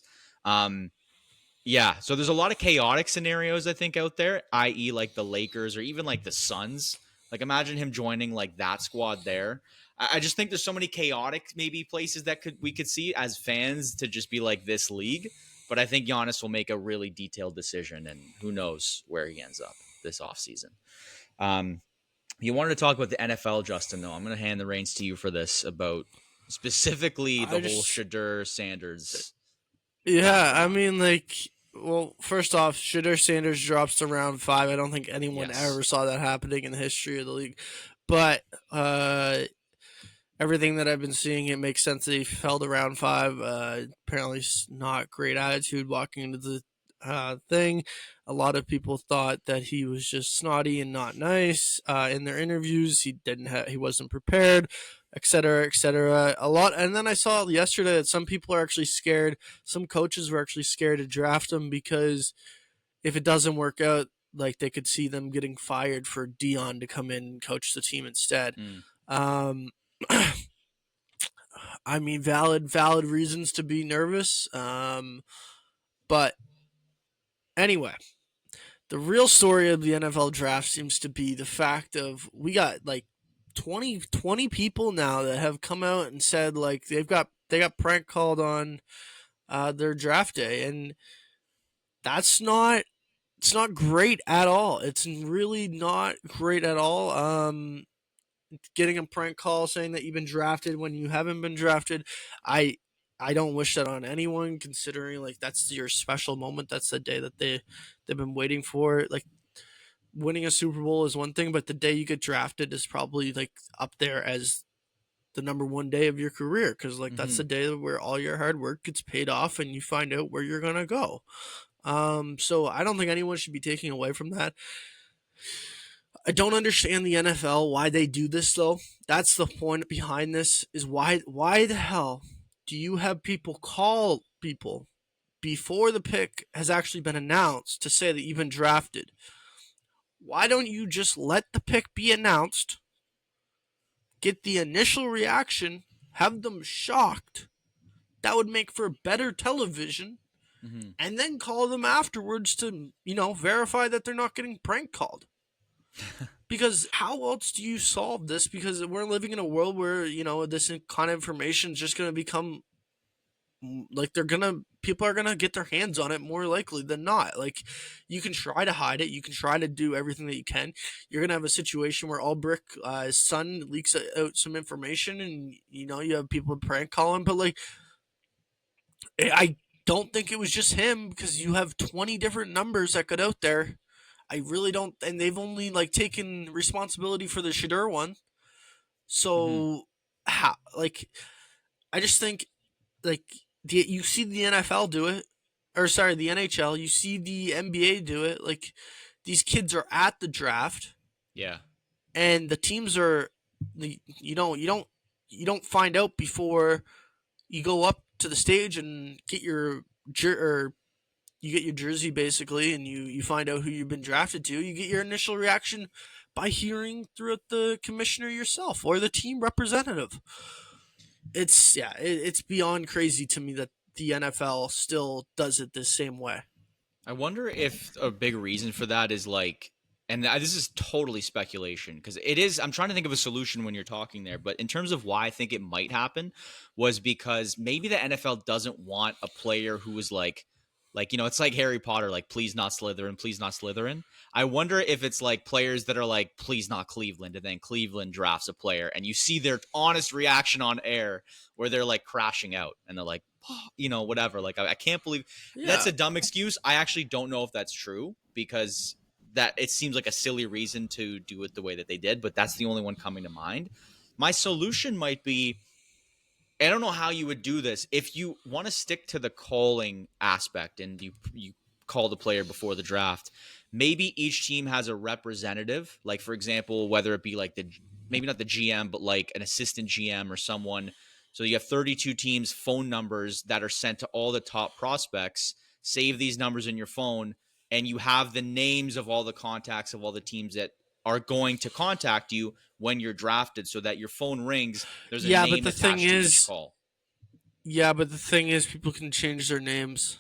Yeah, so there's a lot of chaotic scenarios, I think, out there, i.e. like the Lakers or even like the Suns. Like imagine him joining like that squad there. I just think there's so many chaotic maybe places that we could see as fans to just be like this league. But I think Giannis will make a really detailed decision, and who knows where he ends up this offseason. You wanted to talk about the NFL, Justin, though. I'm going to hand the reins to you for this about specifically the whole Shedeur Sanders. Yeah, I mean, like, well, first off, Shedeur Sanders drops to round 5. I don't think anyone ever saw that happening in the history of the league. But everything that I've been seeing, it makes sense that he fell to round 5. Apparently, not great attitude walking into the thing. A lot of people thought that he was just snotty and not nice in their interviews. He wasn't prepared, etc., etc. A lot, and then I saw yesterday that some people are actually scared. Some coaches were actually scared to draft him because if it doesn't work out, like they could see them getting fired for Dion to come in and coach the team instead. I mean, valid reasons to be nervous. But anyway, the real story of the NFL draft seems to be the fact of we got like 20 people now that have come out and said like they got prank called on their draft day, and it's not great at all. It's really not great at all. Getting a prank call saying that you've been drafted when you haven't been drafted, I don't wish that on anyone, considering like that's your special moment. That's the day that they've been waiting for. Like winning a Super Bowl is one thing, but the day you get drafted is probably like up there as the number one day of your career, because like that's the day where all your hard work gets paid off and you find out where you're gonna go. So I don't think anyone should be taking away from that. I don't understand the NFL why they do this though. That's the point behind this, is why the hell do you have people call people before the pick has actually been announced to say that you've been drafted? Why don't you just let the pick be announced, get the initial reaction, have them shocked? That would make for better television, and then call them afterwards to, verify that they're not getting prank called. Because how else do you solve this? Because we're living in a world where, this kind of information is just going to become like people are going to get their hands on it more likely than not. Like you can try to hide it. You can try to do everything that you can. You're going to have a situation where Ulbricht's son leaks out some information and, you have people prank calling, but like, I don't think it was just him, because you have 20 different numbers that got out there. I really don't, and they've only like taken responsibility for the Shedeur one. So, I just think like you see the NFL do it, the NHL. You see the NBA do it. Like these kids are at the draft, and the teams are you don't find out before you go up to the stage and get your you get your jersey basically, and you find out who you've been drafted to. You get your initial reaction by hearing through the commissioner yourself or the team representative. It's beyond crazy to me that the NFL still does it the same way. I wonder if a big reason for that is like, and this is totally speculation because it is, I'm trying to think of a solution when you're talking there, but in terms of why I think it might happen was because maybe the NFL doesn't want a player who is like Like, it's like Harry Potter, like, please not Slytherin, please not Slytherin. I wonder if it's like players that are like, please not Cleveland, and then Cleveland drafts a player, and you see their honest reaction on air where they're like crashing out and they're like, whatever. Like, I can't believe that's a dumb excuse. I actually don't know if that's true, because that it seems like a silly reason to do it the way that they did, but that's the only one coming to mind. My solution might be, I don't know how you would do this. If you want to stick to the calling aspect and you call the player before the draft, maybe each team has a representative. Like, for example, whether it be like maybe not the GM, but like an assistant GM or someone. So you have 32 teams' phone numbers that are sent to all the top prospects. Save these numbers in your phone, and you have the names of all the contacts of all the teams that are going to contact you when you're drafted, so that your phone rings. There's a name attached to each call. Yeah, but the thing is, people can change their names.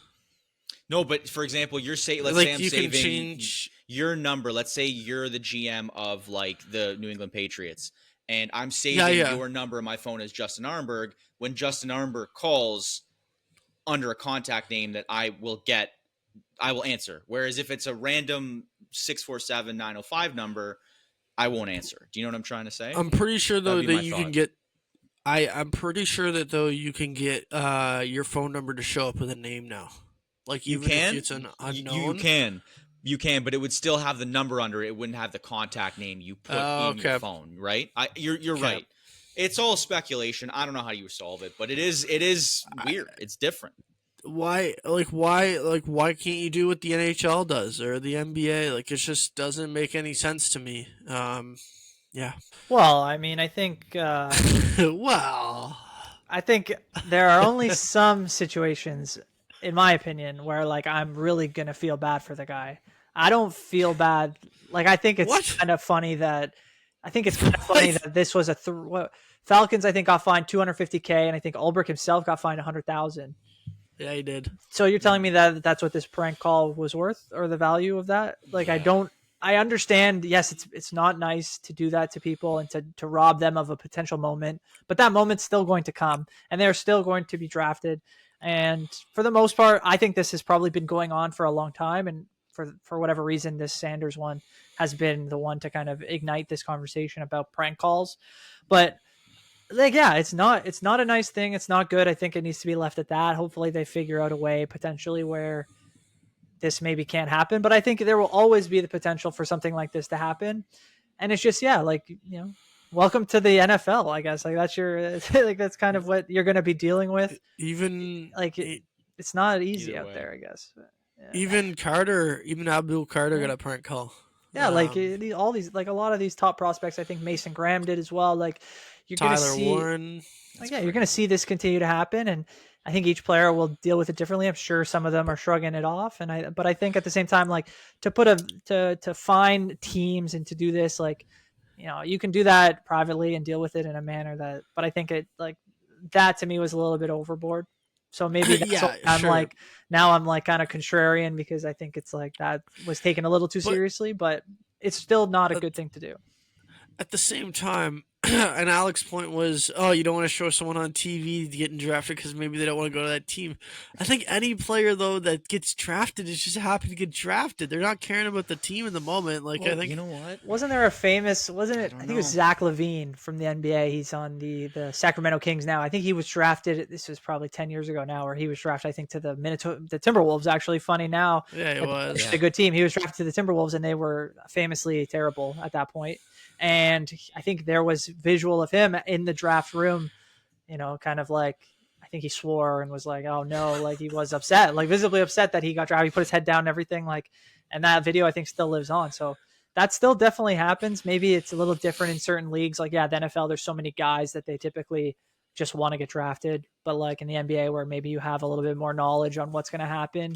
No, but for example, let's say I'm saving your number. Let's say you're the GM of like the New England Patriots, and I'm saving your number in my phone as Justin Arenburg. When Justin Arenburg calls under a contact name that I will answer. Whereas if it's a random 647-905 number, I won't answer. Do you know what I'm trying to say? I'm pretty sure though that you can get. I'm pretty sure that though you can get your phone number to show up with a name now. Like, even if it's an unknown, you can, but it would still have the number under it. It wouldn't have the contact name you put in your phone, right? You're right. It's all speculation. I don't know how you solve it, but it is weird. It's different. Why can't you do what the NHL does or the NBA? Like, it just doesn't make any sense to me. Yeah. Well, I mean, I think. I think there are only some situations, in my opinion, where like I'm really gonna feel bad for the guy. I don't feel bad. Like, I think it's kind of funny that. I think it's kind of funny that this was Falcons. I think got fined $250K, and I think Ulbrich himself got fined $100,000. Yeah, he did. So you're telling me that that's what this prank call was worth, or the value of that? Like, yeah. I understand. Yes, it's not nice to do that to people and to rob them of a potential moment, but that moment's still going to come, and they're still going to be drafted. And for the most part, I think this has probably been going on for a long time. And for whatever reason, this Sanders one has been the one to kind of ignite this conversation about prank calls. But like, yeah, it's not a nice thing. It's not good. I think it needs to be left at that. Hopefully they figure out a way potentially where this maybe can't happen, but I think there will always be the potential for something like this to happen. And it's just, welcome to the NFL, I guess. Like, that's that's kind of what you're going to be dealing with. Even like it's not easy out there, I guess. Yeah. Even Abdul Carter got a prank call. Yeah. All these, like a lot of these top prospects, I think Mason Graham did as well. Like, you're going to see Warren. You're going to see this continue to happen. And I think each player will deal with it differently. I'm sure some of them are shrugging it off, but I think at the same time, like, to find teams and to do this, like, you can do that privately and deal with it in a manner that. But I think it, like, that to me was a little bit overboard. So maybe that's now I'm like kind of contrarian, because I think it's like that was taken a little too seriously, but it's still not a good thing to do. At the same time, and Alex's point was, you don't want to show someone on TV getting drafted because maybe they don't want to go to that team. I think any player, though, that gets drafted is just happy to get drafted. They're not caring about the team in the moment. Like, I think, you know what? Wasn't there a famous? I think it was Zach LaVine from the NBA. He's on the Sacramento Kings now. I think he was drafted. This was probably 10 years ago now, where he was drafted, I think, to the Timberwolves. Actually, funny now. Yeah, it was a good team. He was drafted to the Timberwolves, and they were famously terrible at that point. And I think there was visual of him in the draft room, kind of like, I think he swore and was like, oh no, like he was upset, like visibly upset that he got drafted. He put his head down and everything, like, and that video I think still lives on. So that still definitely happens. Maybe it's a little different in certain leagues. Like, yeah, the NFL, there's so many guys that they typically just want to get drafted. But like in the NBA, where maybe you have a little bit more knowledge on what's going to happen,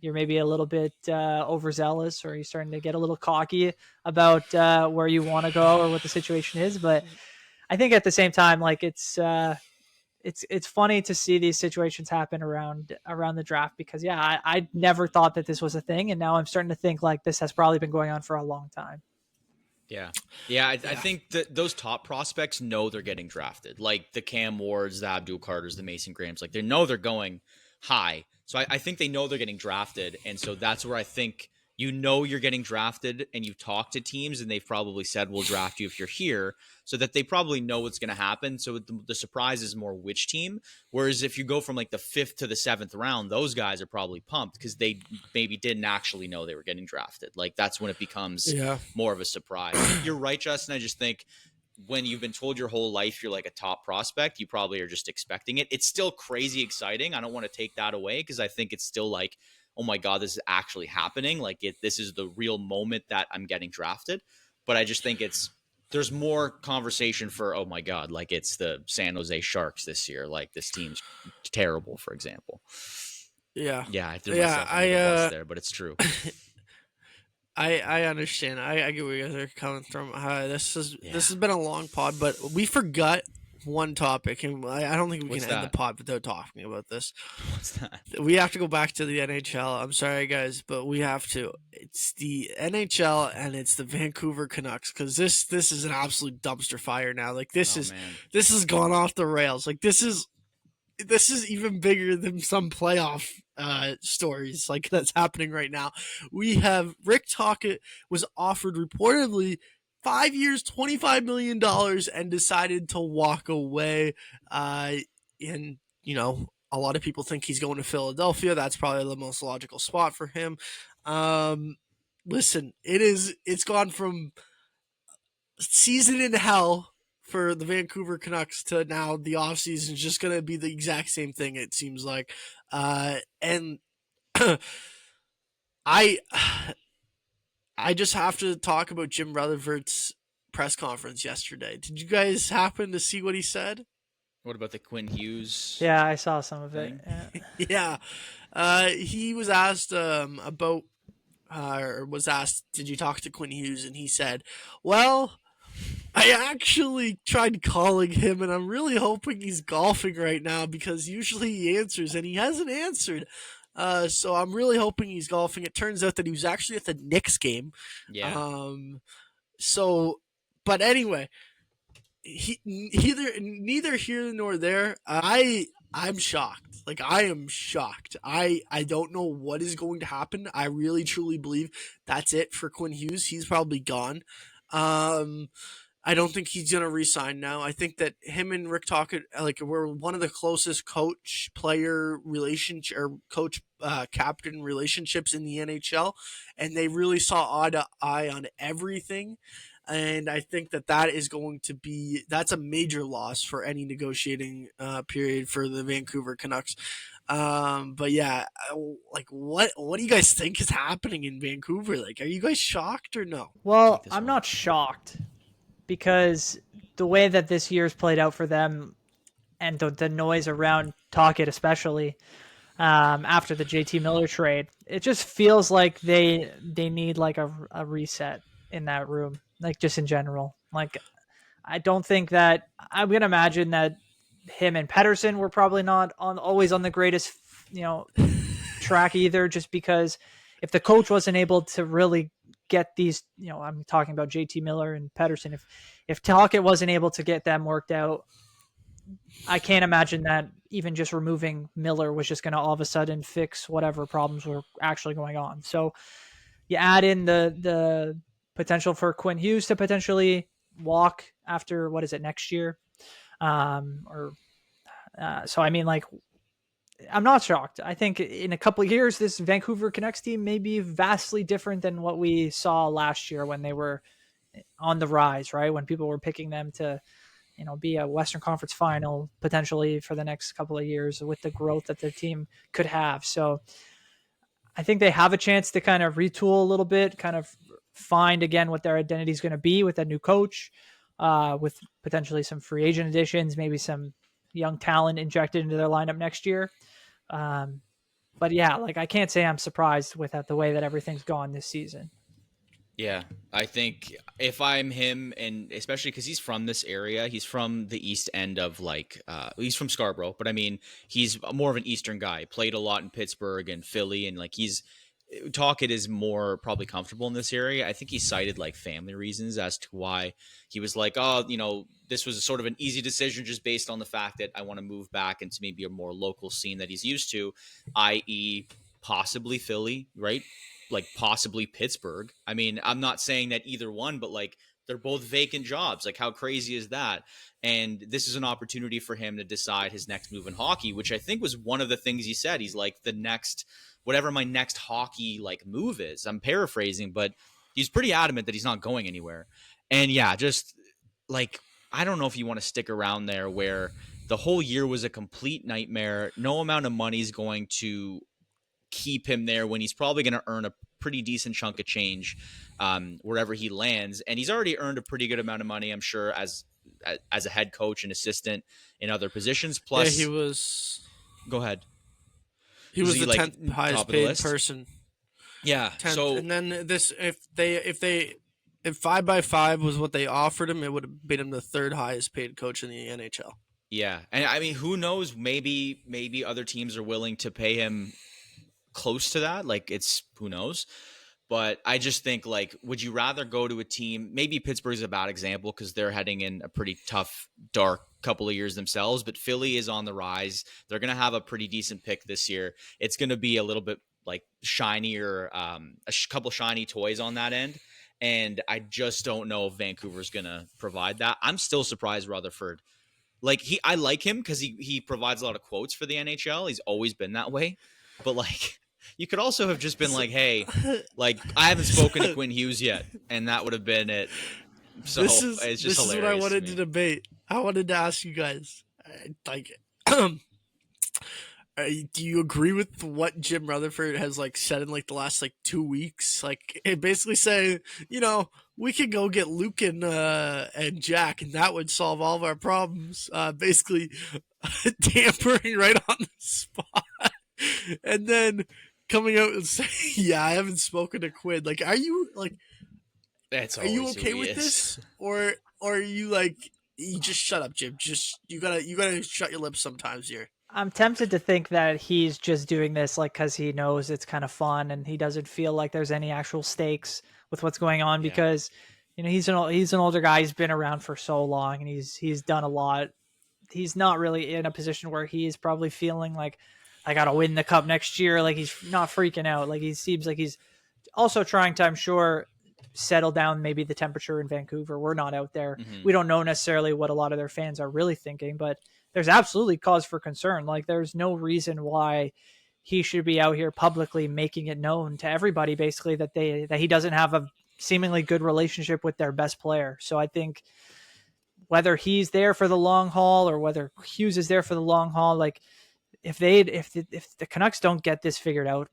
you're maybe a little bit overzealous, or you're starting to get a little cocky about where you want to go or what the situation is. But I think at the same time, like, it's funny to see these situations happen around the draft, because I never thought that this was a thing, and now I'm starting to think like this has probably been going on for a long time. Yeah. I think that those top prospects know they're getting drafted, like the Cam Wards, the Abdul Carters, the Mason Grahams. Like, they know they're going high. So I think they know they're getting drafted. And so that's where I think you're getting drafted and you've talked to teams and they've probably said, we'll draft you if you're here, so that they probably know what's going to happen. So the surprise is more which team. Whereas if you go from like the 5th to the 7th round, those guys are probably pumped because they maybe didn't actually know they were getting drafted. Like that's when it becomes more of a surprise. You're right, Justin. I just think when you've been told your whole life you're like a top prospect, you probably are just expecting it. It's still crazy exciting. I don't want to take that away because I think it's still like, oh my God, this is actually happening. Like this is the real moment that I'm getting drafted. But I just think there's more conversation for, oh my God, like it's the San Jose Sharks this year. Like this team's terrible, for example. Yeah. Yeah. I threw myself under the bus there, but it's true. I understand. I get where you guys are coming from. This has been a long pod, but we forgot one topic, and I don't think we can end the pod without talking about this. What's that? We have to go back to the NHL. I'm sorry, guys, but we have to. It's the NHL, and it's the Vancouver Canucks, because this is an absolute dumpster fire now. Like this has gone off the rails. Like this is even bigger than some playoff stories like that's happening right now. We have Rick Tocchet was offered reportedly 5 years, $25 million, and decided to walk away. And, a lot of people think he's going to Philadelphia. That's probably the most logical spot for him. Listen, it's gone from season in hell for the Vancouver Canucks to now the offseason is just going to be the exact same thing, it seems like. And I just have to talk about Jim Rutherford's press conference yesterday. Did you guys happen to see what he said? What about the Quinn Hughes? Yeah, I saw some of it. Yeah. He was asked about, did you talk to Quinn Hughes? And he said, well, I actually tried calling him, and I'm really hoping he's golfing right now because usually he answers, and he hasn't answered. So I'm really hoping he's golfing. It turns out that he was actually at the Knicks game. Yeah. But anyway, neither here nor there. I'm shocked. Like I am shocked. I don't know what is going to happen. I really truly believe that's it for Quinn Hughes. He's probably gone. I don't think he's gonna re-sign now. I think that him and Rick Tocchet were one of the closest coach-player relationship or coach-captain relationships in the NHL, and they really saw eye to eye on everything. And I think that is going to that's a major loss for any negotiating period for the Vancouver Canucks. But yeah, like what do you guys think is happening in Vancouver? Like, are you guys shocked or no? Well, I'm not shocked because the way that this year's played out for them and the noise around Tocchet especially after the JT Miller trade, it just feels like they need like a reset in that room, like just in general. Like I don't think that I'm going to imagine that him and Pettersson were probably not always on the greatest, track either, just because if the coach wasn't able to really get these, I'm talking about JT Miller and Pettersson, if Tocchet wasn't able to get them worked out, I can't imagine that even just removing Miller was just going to all of a sudden fix whatever problems were actually going on. So you add in the potential for Quinn Hughes to potentially walk after, next year? So I mean, like, I'm not shocked. I think in a couple of years, this Vancouver Canucks team may be vastly different than what we saw last year when they were on the rise, right? When people were picking them to, be a Western Conference final potentially for the next couple of years with the growth that their team could have. So I think they have a chance to kind of retool a little bit, kind of find again what their identity is going to be with a new coach, with potentially some free agent additions, maybe some young talent injected into their lineup next year. But yeah, like I can't say I'm surprised with the way that everything's gone this season. Yeah, I think if I'm him, and especially because he's from this area, he's from the east end of he's from Scarborough, but I mean, he's more of an Eastern guy. Played a lot in Pittsburgh and Philly, and like he's Talkett is more probably comfortable in this area. I think he cited like family reasons as to why he was like, oh, this was sort of an easy decision just based on the fact that I want to move back into maybe a more local scene that he's used to, i.e., possibly Philly, right? Like possibly Pittsburgh. I mean, I'm not saying that either one, but like they're both vacant jobs. Like, how crazy is that? And this is an opportunity for him to decide his next move in hockey, which I think was one of the things he said. He's like, whatever my next hockey like move is. I'm paraphrasing, but he's pretty adamant that he's not going anywhere. And yeah, just like, I don't know if you want to stick around there where the whole year was a complete nightmare. No amount of money is going to keep him there when he's probably going to earn a pretty decent chunk of change wherever he lands. And he's already earned a pretty good amount of money, I'm sure, as a head coach and assistant in other positions. Plus, yeah, he was. Go ahead. He was the 10th highest paid person. Yeah. 10th. So, and then this, if 5x5 was what they offered him, it would have made him the 3rd highest paid coach in the NHL. Yeah, and I mean, who knows? Maybe other teams are willing to pay him close to that. Like, who knows? But I just think, like, would you rather go to a team? Maybe Pittsburgh's a bad example because they're heading in a pretty tough, dark couple of years themselves. But Philly is on the rise. They're going to have a pretty decent pick this year. It's going to be a little bit like shinier, couple shiny toys on that end. And I just don't know if Vancouver's going to provide that. I'm still surprised Rutherford. Like, I like him because he provides a lot of quotes for the NHL. He's always been that way. But like, you could also have just been like, hey, like, I haven't spoken to Quinn Hughes yet, and that would have been it. So it's just hilarious. This is what I wanted to debate. I wanted to ask you guys, like, do you agree with what Jim Rutherford has like said in like the last like 2 weeks? Like, it basically saying, we could go get Luke and Jack, and that would solve all of our problems. Basically, tampering right on the spot, and then coming out and saying, "Yeah, I haven't spoken to Quinn." Like, are you like, are you okay with this, or are you like, you just shut up, Jim? Just you gotta shut your lips sometimes here. I'm tempted to think that he's just doing this like because he knows it's kind of fun and he doesn't feel like there's any actual stakes with what's going on because he's an older guy. He's been around for so long and he's done a lot. He's not really in a position where he's probably feeling like I got to win the cup next year. Like, he's not freaking out. Like, he seems like he's also trying to, I'm sure, settle down maybe the temperature in Vancouver. We're not out there. Mm-hmm. We don't know necessarily what a lot of their fans are really thinking, but there's absolutely cause for concern. Like, there's no reason why he should be out here publicly making it known to everybody, basically, that he doesn't have a seemingly good relationship with their best player. So I think whether he's there for the long haul or whether Hughes is there for the long haul, like, if the Canucks don't get this figured out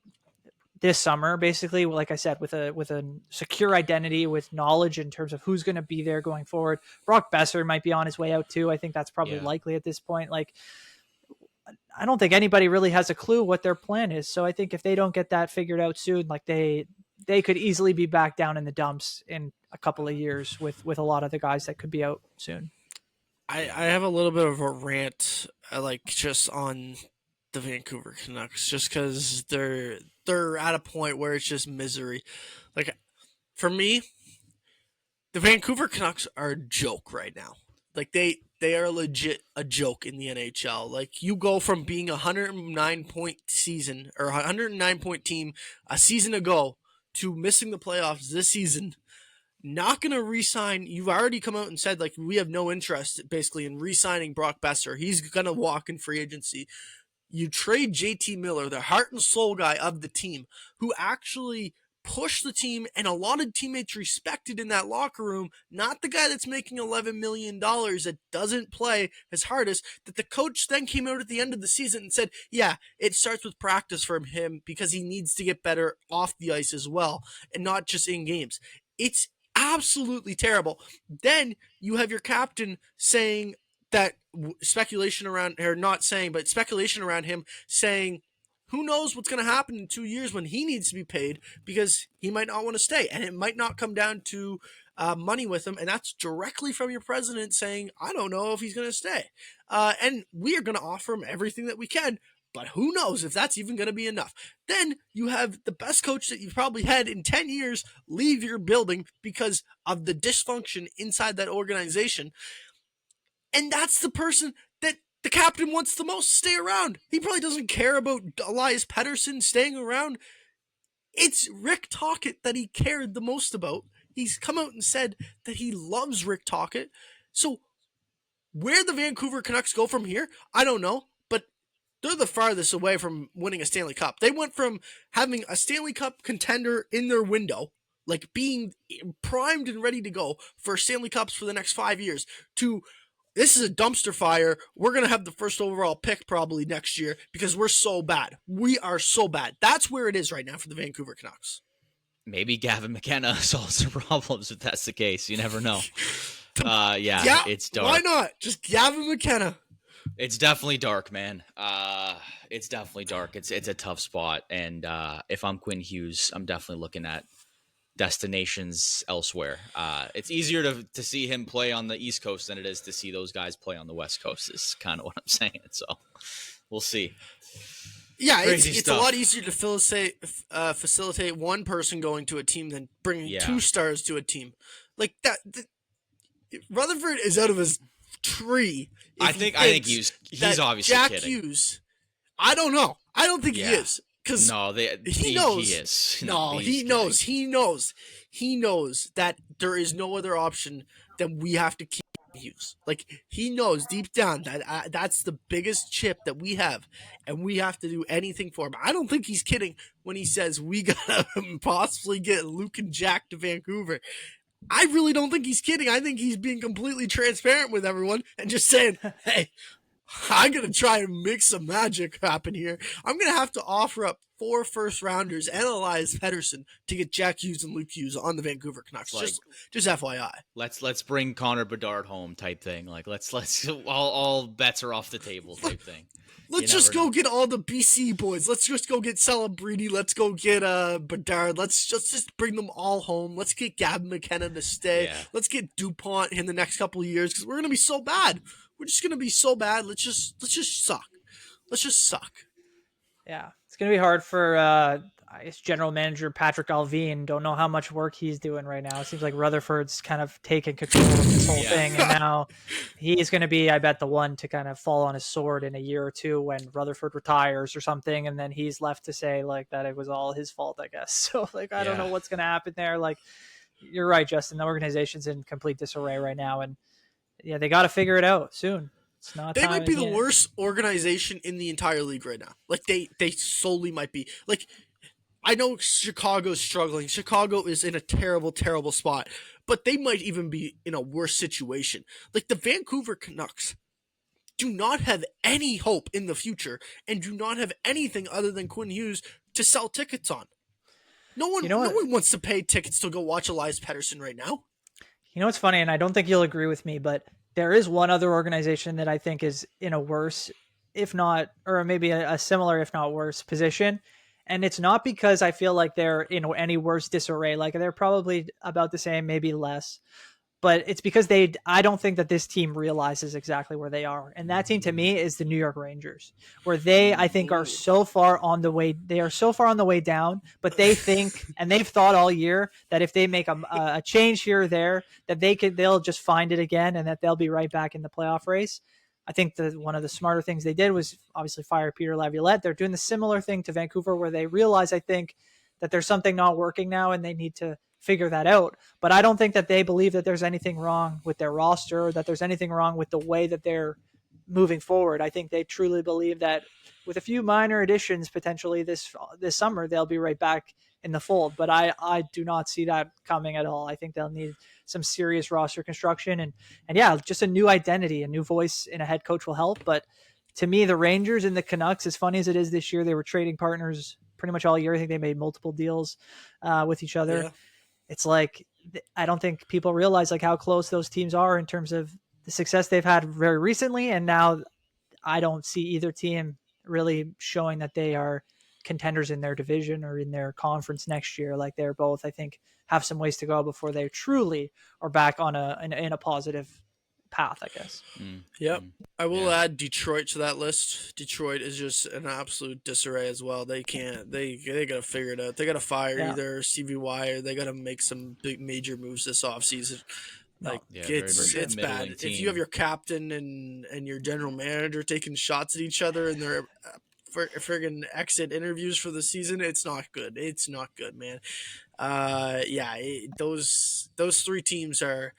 this summer, basically, like I said, with a secure identity, with knowledge in terms of who's going to be there going forward, Brock Besser might be on his way out too. I think that's probably likely at this point. Like, I don't think anybody really has a clue what their plan is. So I think if they don't get that figured out soon, like, they could easily be back down in the dumps in a couple of years with a lot of the guys that could be out soon. I have a little bit of a rant, like, just on the Vancouver Canucks, just because they're at a point where it's just misery. Like, for me, the Vancouver Canucks are a joke right now. Like, they are legit a joke in the NHL. Like, you go from being a 109-point season or 109-point team a season ago to missing the playoffs this season. Not going to re-sign. You've already come out and said, like, we have no interest, basically, in re-signing Brock Besser. He's going to walk in free agency. You trade JT Miller, the heart and soul guy of the team, who actually pushed the team and a lot of teammates respected in that locker room, not the guy that's making $11 million that doesn't play his hardest, that the coach then came out at the end of the season and said, yeah, it starts with practice from him because he needs to get better off the ice as well and not just in games. It's absolutely terrible. Then you have your captain saying that speculation around him saying, who knows what's going to happen in 2 years when he needs to be paid because he might not want to stay. And it might not come down to money with him. And that's directly from your president saying, I don't know if he's going to stay. And we are going to offer him everything that we can. But who knows if that's even going to be enough. Then you have the best coach that you've probably had in 10 years leave your building because of the dysfunction inside that organization. And that's the person that the captain wants the most to stay around. He probably doesn't care about Elias Pettersson staying around. It's Rick Tocchet that he cared the most about. He's come out and said that he loves Rick Tocchet. So where the Vancouver Canucks go from here, I don't know. But they're the farthest away from winning a Stanley Cup. They went from having a Stanley Cup contender in their window, like being primed and ready to go for Stanley Cups for the next 5 years, to this is a dumpster fire. We're going to have the first overall pick probably next year because we're so bad. We are so bad. That's where it is right now for the Vancouver Canucks. Maybe Gavin McKenna solves the problems if that's the case. You never know. Yeah, it's dark. Why not? Just Gavin McKenna. It's definitely dark, man. It's definitely dark. It's a tough spot. And if I'm Quinn Hughes, I'm definitely looking at destinations elsewhere. It's easier to see him play on the East Coast than it is to see those guys play on the West Coast is kind of what I'm saying. So we'll see. Yeah, it's a lot easier to facilitate one person going to a team than bringing two stars to a team. Like that, Rutherford is out of his tree. I think he's obviously Jack kidding. Hughes. I don't know. I don't think he is. Because he knows. He is. He knows. He knows that there is no other option than we have to keep Hughes. Like, he knows deep down that that's the biggest chip that we have, and we have to do anything for him. I don't think he's kidding when he says we gotta possibly get Luke and Jack to Vancouver. I really don't think he's kidding. I think he's being completely transparent with everyone and just saying, hey, I'm going to try and make some magic happen here. I'm going to have to offer up 4 first-rounders and Elias Pettersson to get Jack Hughes and Luke Hughes on the Vancouver Canucks. Like, just FYI. Let's bring Connor Bedard home type thing. Like, let's all bets are off the table type thing. Let's just go get all the BC boys. Let's just go get Celebrini. Let's go get Bedard. Let's just bring them all home. Let's get Gavin McKenna to stay. Yeah. Let's get DuPont in the next couple of years because we're going to be so bad. We're just gonna be so bad. Let's just suck. Let's just suck. Yeah, it's gonna be hard for I guess general manager Patrick Alvin. Don't know how much work he's doing right now. It seems like Rutherford's kind of taken control of this whole thing, and now he's gonna be, I bet, the one to kind of fall on his sword in a year or two when Rutherford retires or something, and then he's left to say like that it was all his fault, I guess. So like I don't know what's gonna happen there. Like you're right, Justin. The organization's in complete disarray right now, and yeah, they got to figure it out soon. It's not. They might be the worst organization in the entire league right now. Like they solely might be. Like I know Chicago's struggling. Chicago is in a terrible, terrible spot, but they might even be in a worse situation. Like the Vancouver Canucks do not have any hope in the future and do not have anything other than Quinn Hughes to sell tickets on. No one wants to pay tickets to go watch Elias Pettersson right now. You know what's funny, and I don't think you'll agree with me, but there is one other organization that I think is in a worse, if not, or maybe a similar, if not worse, position. And it's not because I feel like they're in any worse disarray. Like they're probably about the same, maybe less. But it's because I don't think that this team realizes exactly where they are. And that team to me is the New York Rangers, where they, I think, are so far on the way. They are so far on the way down, but they think, and they've thought all year that if they make a change here or there, that they'll just find it again and that they'll be right back in the playoff race. I think one of the smarter things they did was obviously fire Peter Laviolette. They're doing the similar thing to Vancouver where they realize, I think, that there's something not working now and they need to figure that out. But I don't think that they believe that there's anything wrong with their roster or that there's anything wrong with the way that they're moving forward. I think they truly believe that with a few minor additions potentially this summer, they'll be right back in the fold. But I do not see that coming at all. I think they'll need some serious roster construction and yeah, just a new identity, a new voice in a head coach will help. But to me, the Rangers and the Canucks, as funny as it is this year, they were trading partners pretty much all year. I think they made multiple deals with each other. Yeah. It's like, I don't think people realize like how close those teams are in terms of the success they've had very recently. And now I don't see either team really showing that they are contenders in their division or in their conference next year. Like they're both, I think, have some ways to go before they truly are back on in a positive path, I guess. Yep. I will add Detroit to that list. Detroit is just an absolute disarray as well. They can't. They gotta figure it out. They gotta fire either CVY or they gotta make some big major moves this offseason. Like it's bad. If you have your captain and your general manager taking shots at each other and they're friggin' exit interviews for the season, it's not good. It's not good, man. Those three teams are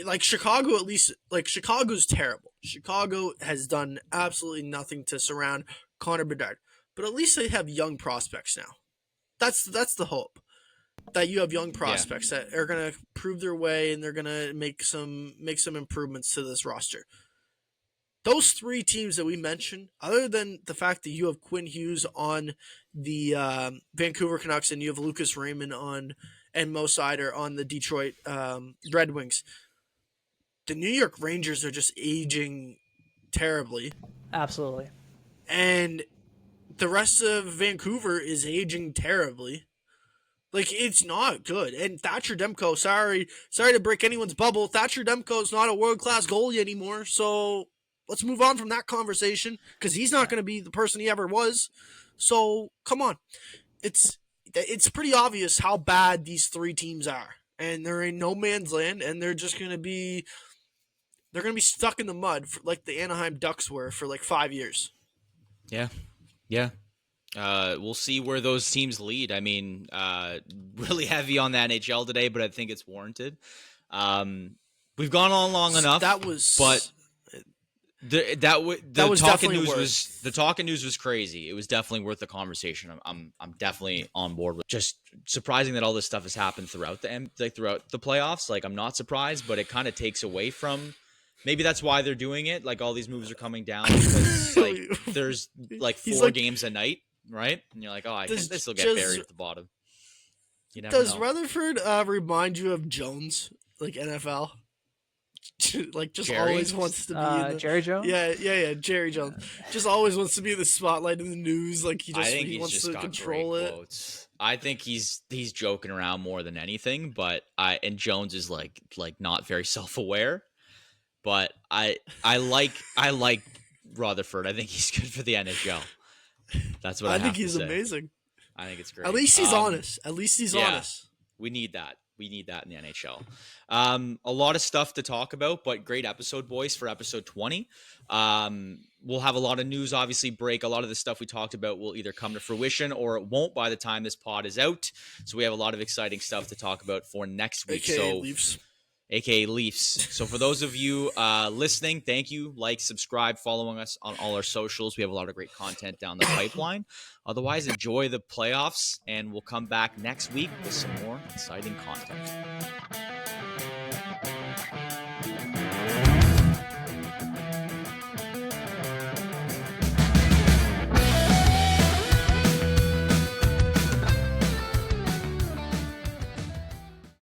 like Chicago. At least like Chicago's terrible. Chicago has done absolutely nothing to surround Connor Bedard, but at least they have young prospects now. That's the hope. That you have young prospects that are going to prove their way and they're going to make some improvements to this roster. Those three teams that we mentioned, other than the fact that you have Quinn Hughes on the Vancouver Canucks and you have Lucas Raymond and Mo Seider on the Detroit Red Wings, the New York Rangers are just aging terribly. Absolutely. And the rest of Vancouver is aging terribly. Like, it's not good. And Thatcher Demko, sorry to break anyone's bubble, Thatcher Demko is not a world-class goalie anymore, so let's move on from that conversation, because he's not going to be the person he ever was. So, come on. It's pretty obvious how bad these three teams are. And they're in no man's land, and they're just going to be... They're going to be stuck in the mud, like the Anaheim Ducks were for like 5 years. Yeah. We'll see where those teams lead. I mean, really heavy on the NHL today, but I think it's warranted. We've gone on long enough. The talking news was crazy. It was definitely worth the conversation. I'm definitely on board with. Just surprising that all this stuff has happened throughout the playoffs. Like, I'm not surprised, but it kind of takes away from. Maybe that's why they're doing it. Like, all these moves are coming down because like there's like 4 games a night, right? And you're like, oh, I think they still get buried at the bottom. Does know. Rutherford remind you of Jones, like NFL? Like, just Jerry? Always wants to be in the... Jerry Jones? Yeah, Jerry Jones. Just always wants to be in the spotlight in the news. Like, he wants just to got control great it. Quotes. I think he's joking around more than anything, but Jones is like not very self-aware. But I like Rutherford. I think he's good for the NHL. That's what I think he's amazing. I think it's great. At least he's honest. Honest. We need that. We need that in the NHL. A lot of stuff to talk about, but great episode, boys, for episode 20. We'll have a lot of news, obviously, break. A lot of the stuff we talked about will either come to fruition or it won't by the time this pod is out. So we have a lot of exciting stuff to talk about for next week. AKA Leafs. So for those of you listening, thank you. Like, subscribe, following us on all our socials. We have a lot of great content down the pipeline. Otherwise, enjoy the playoffs, and we'll come back next week with some more exciting content.